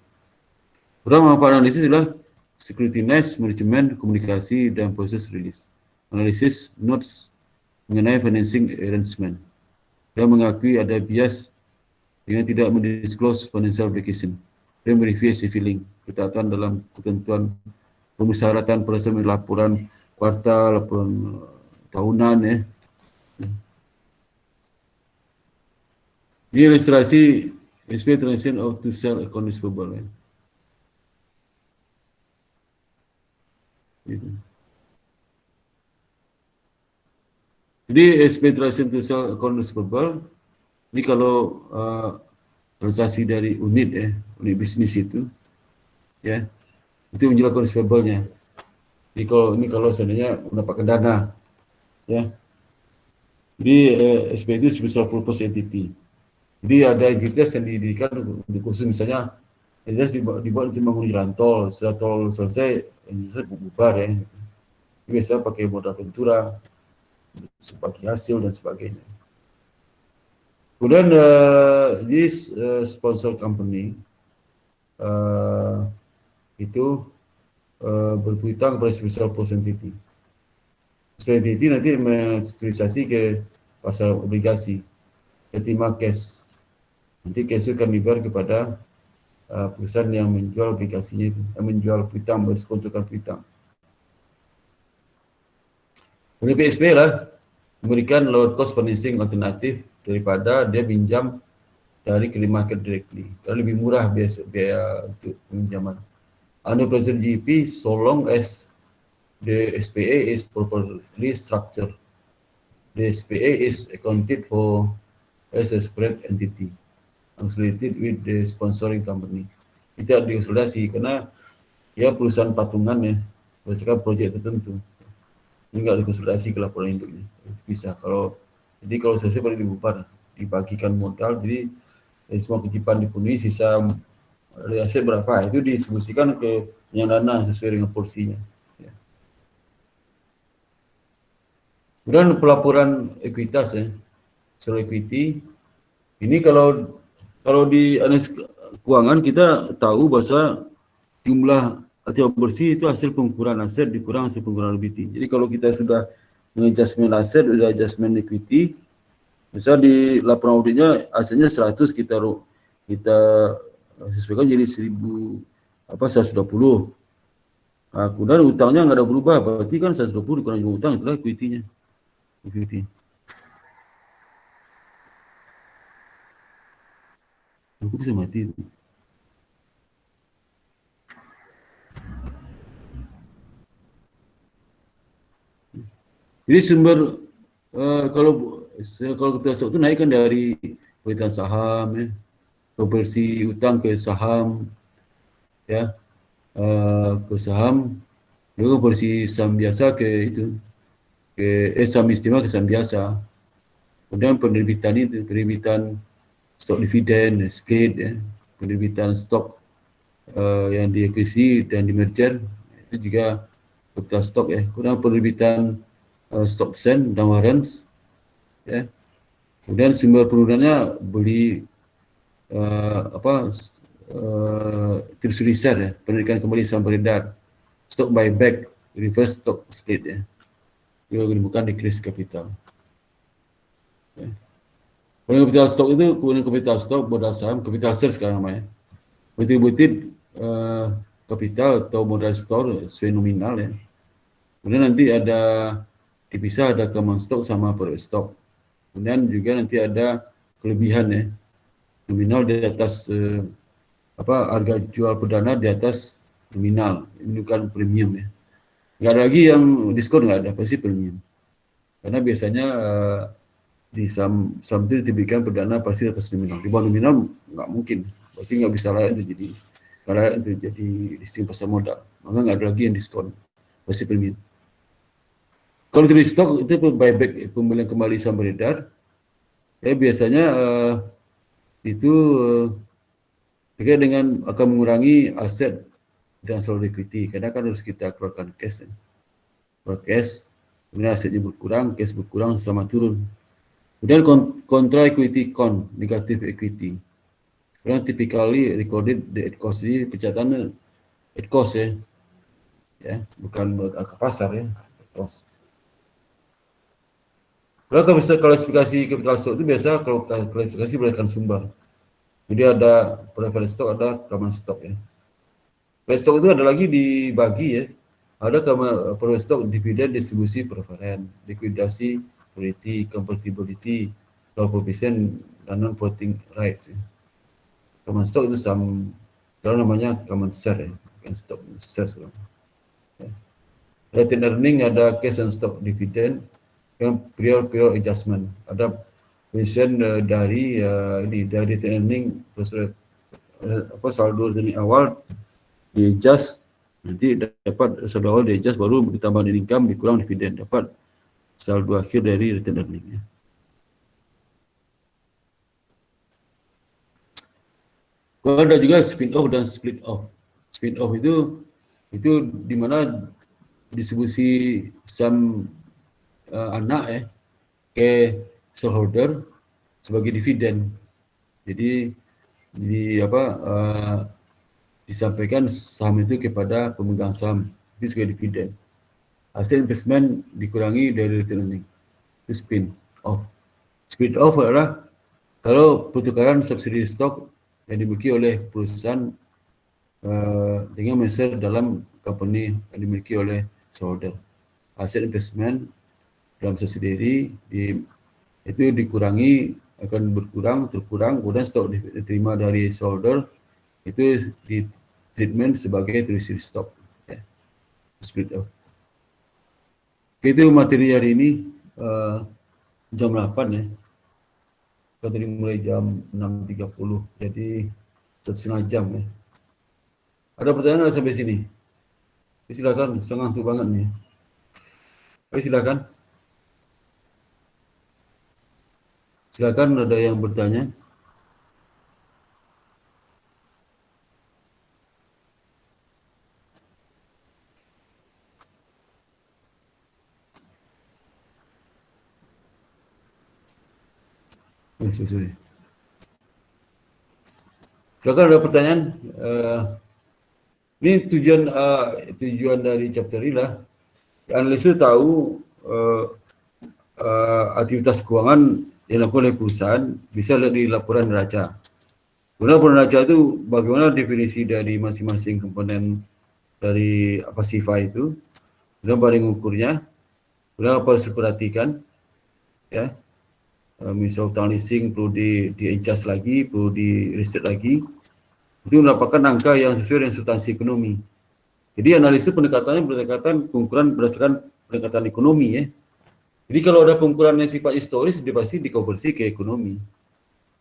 Pertama, analisis adalah scrutinize, manajemen, komunikasi, dan proses release. Analisis notes mengenai financing arrangement. Dan mengakui ada bias dengan tidak mendisclose financial obligation. Dan mereview filing, ketatan dalam ketentuan persyaratan perasaan laporan kuartal, laporan tahunan ya. Ini ilustrasi SP transition of to sell account receivable ya. Gitu. Jadi SP transition to sell account receivable ini kalau transaksi dari unit ya, unit bisnis itu ya, itu menjelaskan receivable-nya. Jadi kalau seandainya mendapatkan dana ya. Jadi SP itu sebesar 10% entity. Jadi ada entitas yang didirikan untuk khusus, misalnya entitas dibuat untuk membangun jalan tol. Setelah tol selesai, entitas bubar ya. Biasa pakai modal ventura sebagai hasil dan sebagainya. Kemudian this sponsor company itu berhutang kepada sebesar entity. Entity nanti menstrukturisasi ke pasar obligasi, terima cash. Nanti cash itu akan dibayar kepada perusahaan yang menjual obligasinya itu, yang menjual piutang, mendiskontokan piutang. Kemudian PSP lah memberikan low cost financing alternatif daripada dia pinjam dari credit market directly. Kalau lebih murah biaya untuk pinjaman. Under President GP, so long as the SPA is properly structured, the SPA is accounted for as a separate entity, associated with the sponsoring company. Tidak dikonsolidasi karena ya perusahaan patungan ya, berdasarkan proyek tertentu. Ini enggak dikonsolidasi ke laporan induknya. Bisa jadi kalau selesai baru dibubar, dibagikan modal, jadi semua kewajiban dipenuhi, sisa dari aset berapa itu distribusikan ke yang dana sesuai dengan porsinya. Ya. Kemudian pelaporan ekuitas ya, secara equity. Ini kalau di analisis keuangan kita tahu bahwa jumlah atau bersih itu hasil pengukuran aset dikurang hasil pengukuran liability. Jadi kalau kita sudah mengadjustment aset, sudah adjustment equity, misal di laporan auditnya hasilnya 100 kita sesuaikan jadi 120. Nah, kemudian utangnya nggak ada berubah, berarti kan 120 dikurang juga utang, itulah equity-nya. Equity. Aku bisa mati. Jadi sumber kalau kita stok itu naikkan dari pemerintahan saham ya, konversi utang ke saham ya, ke saham, juga konversi saham biasa ke itu saham istimewa ke saham biasa. Kemudian penerbitan stok dividen, split ya, penerbitan stok yang diakuisisi dan di merger itu juga capital stok ya. Kemudian penerbitan stock option dan warrants ya. Kemudian sumber penurunannya beli treasury share ya, penarikan kembali saham beredar, stock buyback, reverse stock split ya. Juga bukan decrease capital. Ya. Kemudian capital stock itu capital stock modal saham, capital share sekarang namanya. Butir-butir capital atau modal store sesuai nominal ya. Kemudian nanti dipisah ada common stock sama preferred stock. Kemudian juga nanti ada kelebihan ya. Nominal di atas harga jual perdana di atas nominal, menunjukkan premium ya. Nggak ada lagi yang diskon, nggak ada, pasti premium. Karena biasanya di saham itu diberikan perdana pasti atas nominal. Di bawah nominal nggak mungkin, pasti nggak bisa layak untuk jadi listing pasar modal. Maka nggak ada lagi yang diskon, pasti premium. Kalau di stok itu buyback, pembelian kembali saham beredar, ya biasanya itu terkait dengan akan mengurangi aset dan saldo equity, karena kan harus kita keluarkan cash. Kalau cash, kemudian asetnya berkurang, cash berkurang sama turun. Kemudian contra equity count, negative equity. Karena typically recorded the at cost, ini pencatannya at cost ya, bukan ke pasar ya, at cost. Kalau bisa klasifikasi capital stock itu biasa kalau klasifikasi berdasarkan sumber. Jadi ada preferred stock, ada common stock ya. Preferred stock itu ada lagi dibagi ya. Ada preferred stock dividen, distribusi preferen, likuidasi, priority, convertibility, 20% dan non-voting rights ya. Common stock itu kalau namanya common share ya, bukan stock shares ya. Retained earning, ada cash and stock dividend, prior adjustment, ada pensiun dari retained earning plus saldo dari awal di adjust, nanti dapat saldo awal di adjust, baru ditambah dengan income dikurang dividen, dapat saldo akhir dari retained earning ya. Kalau ada juga spin off dan split off. Spin off itu di mana distribusi saham anak ya ke shareholder sebagai dividen. Jadi disampaikan saham itu kepada pemegang saham itu sebagai dividen. Hasil investment dikurangi dari retained earning. Itu spin off. Split off adalah kalau pertukaran subsidi stok yang dimiliki oleh perusahaan dengan merger dalam company yang dimiliki oleh shareholder. Hasil investment dalam subsidiary itu dikurangi, akan terkurang, kemudian stok diterima dari shareholder itu di treatment sebagai treasury stock ya. Split off. Itu materi hari ini jam 8 ya. Kita tadi mulai jam 6.30, jadi 1,5 jam ya. Ada pertanyaan sampai sini? Silakan, saya ngantuk banget nih. Silakan. Silakan, ada yang bertanya? Silakan, ada pertanyaan? Ini tujuan dari chapter ini lah. Analis itu tahu aktivitas keuangan yang dilakukan oleh perusahaan bisa lihat di laporan neraca. Laporan neraca itu bagaimana definisi dari masing-masing komponen dari pasifa itu, dan barang ukurnya, apa harus diperhatikan, ya. Misal utang leasing perlu di-adjust lagi, perlu di-reset lagi. Itu mendapatkan angka yang sesuai dengan substansi ekonomi. Jadi analisis pendekatannya berdasarkan pengukuran berdasarkan pendekatan ekonomi ya. Jadi kalau ada pengukuran yang sifat historis, dia pasti dikonversi ke ekonomi.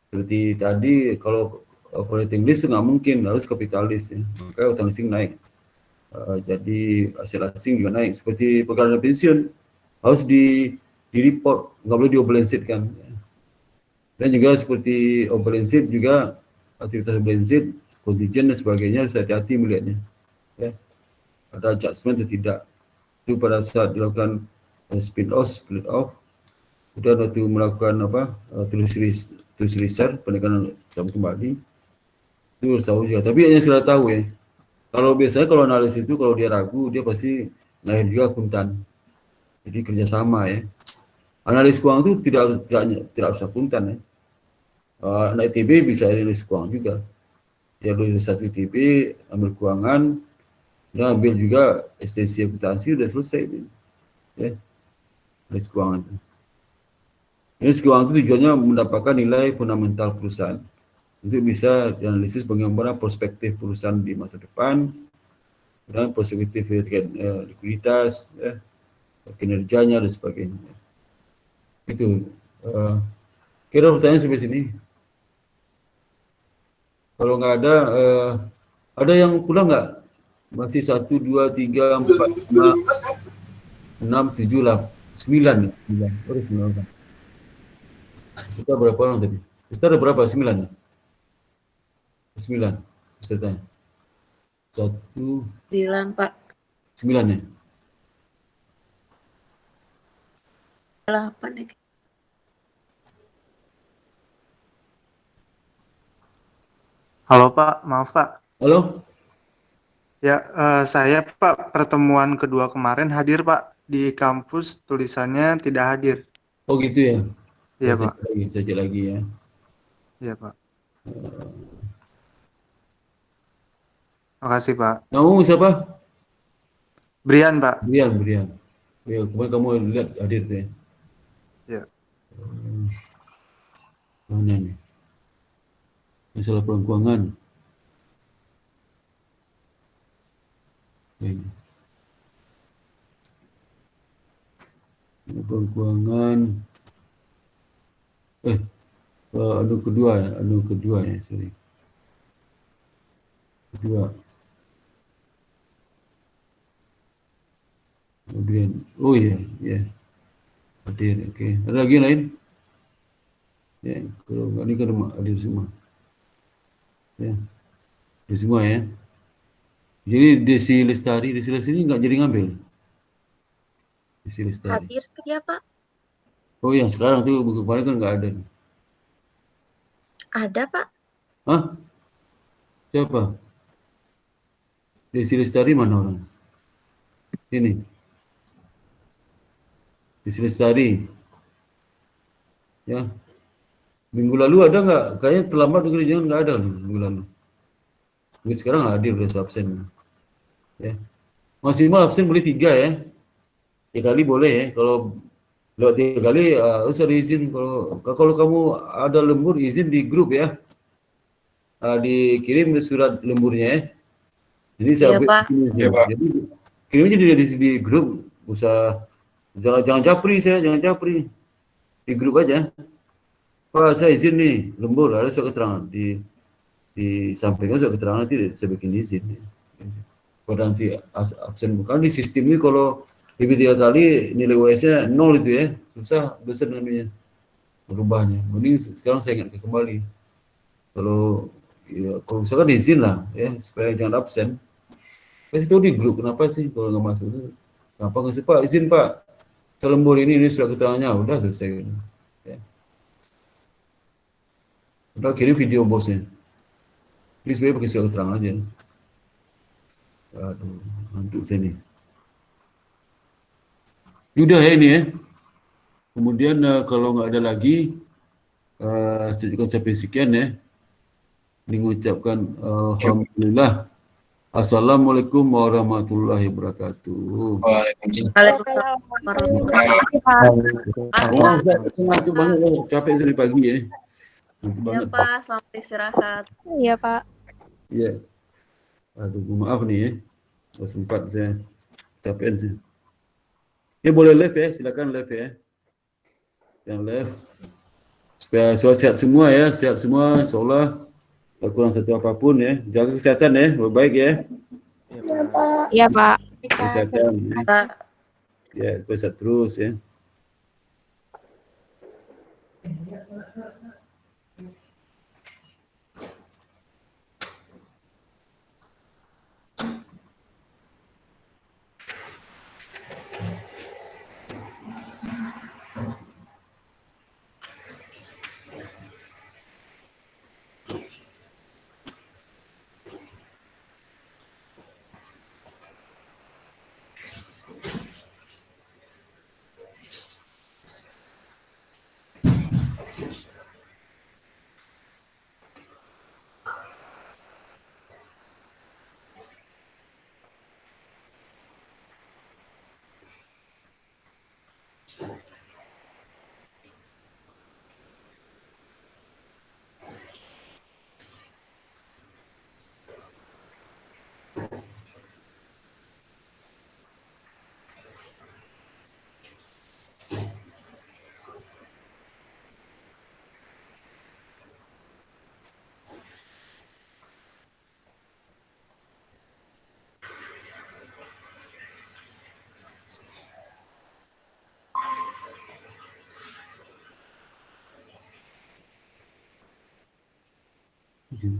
Seperti tadi, kalau operating lease itu nggak mungkin, harus kapitalis ya. Maka utang leasing naik. Jadi hasil asing juga naik. Seperti perkara pensiun, harus di-report, nggak boleh di-balance sheet kan. Dan juga seperti balance sheet juga, aktivitas balance sheet, kontingent dan sebagainya, harus hati-hati melihatnya. Ya. Ada adjustment atau tidak. Itu pada saat dilakukan split off, kemudian waktu melakukan tulis research, penekanan saham kembali, itu harus tahu juga. Tapi yang sudah tahu ya, kalau biasanya kalau analisis itu kalau dia ragu, dia pasti lahir juga akuntan. Jadi kerjasama ya. Analis keuangan itu tidak harus akuntan ya. Anak ITB bisa analis keuangan juga. Dia lulus 1 ITB, ambil keuangan, dan ambil juga ekstensi akuntansi, udah selesai. Ya. Analis keuangan. Jadi keuangan itu tujuannya mendapatkan nilai fundamental perusahaan. Untuk bisa dianalisis bagaimana perspektif perusahaan di masa depan, dan perspektif likuiditas, kinerjanya dan sebagainya. Itu. Kira pertanyaan sampai sini. Kalau nggak ada yang pulang nggak? Masih 1, 2, 3, 4, 5, 6, 7, 8, 9. 9. Baru 9 orang. Peserta berapa orang tadi? Peserta ada berapa? 9. 9 pesertanya. 1, 9, Pak. 9 ya? 8 ya. Halo Pak, maaf Pak. Halo? Ya, saya Pak pertemuan kedua kemarin hadir Pak. Di kampus tulisannya tidak hadir. Oh gitu ya? Iya Saya Pak. cek lagi ya. Iya Pak. Makasih Pak. Kamu siapa? Brian Pak. Brian. Ya, kemarin kamu lihat hadir tuh ya. Iya. Mana nih? Masalah laporan keuangan. Ini. Laporan keuangan. Anu kedua ya, sorry. Kedua. Brian. Oh iya. Hadir, oke. Ada lagi yang lain? Ya, kalau nggak ini kan hadir semua. Ya, hadir semua ya. Jadi Desi Lestari nggak jadi ngambil. Desi Lestari. Hadir dia, Pak. Oh yang sekarang tuh buku kemarin kan nggak ada. Ada, Pak. Hah? Siapa? Desi Lestari mana orang? Ini. Desi Lestari. Ya. Minggu lalu ada nggak? Kayaknya terlambat dengan jangan nggak ada minggu lalu. Mungkin sekarang hadir udah absen. Ya. Maksimal absen boleh 3 ya. 3 kali boleh ya. Kalau lewat 3 kali harus ada izin. Kalau kamu ada lembur izin di grup ya. Dikirim surat lemburnya ya. Jadi saya Pak. Iya, Pak. Jadi kirim aja di grup. Usah jangan japri. Di grup aja. Pak, saya izin nih lembur, ada surat keterangan disampaikan surat keterangan nanti saya bikin izin. Kalau nanti absen bukan di sistem ini kalau lebih 3 kali nilai US-nya 0 itu ya, susah dosen namanya merubahnya. Mending sekarang saya ingatkan kembali. Kalau misalkan izin lah ya supaya jangan absen. Kasih tahu di grup kenapa sih kalau nggak masuk itu. Kenapa nggak sih Pak izin Pak? Saya lembur ini surat keterangannya udah selesai. Ya. Udah kirim video bosnya. Jadi sebenarnya pakai surat keterangan aja. Aduh, ngantuk saya nih. Udah ya ini ya. Kemudian kalau nggak ada lagi, saya juga sampai sekian ya. Ini mengucapkan alhamdulillah. Assalamualaikum warahmatullahi wabarakatuh. Waalaikumsalam. Ngantuk banget ya. Capek dari pagi ya. Iya, Pak. Selamat istirahat. Iya, Pak. Iya. Aduh, maaf nih ya. Nggak sempat saya capean sih. Ya boleh live ya, silakan live ya. Yang live. Supaya sehat semua ya, sehat semua, insyaallah. Tak kurang satu apapun ya. Jaga kesehatan ya, baik ya. Iya, Pak. Kesehatan ya. Pak. Ya, sehat terus ya. Iya.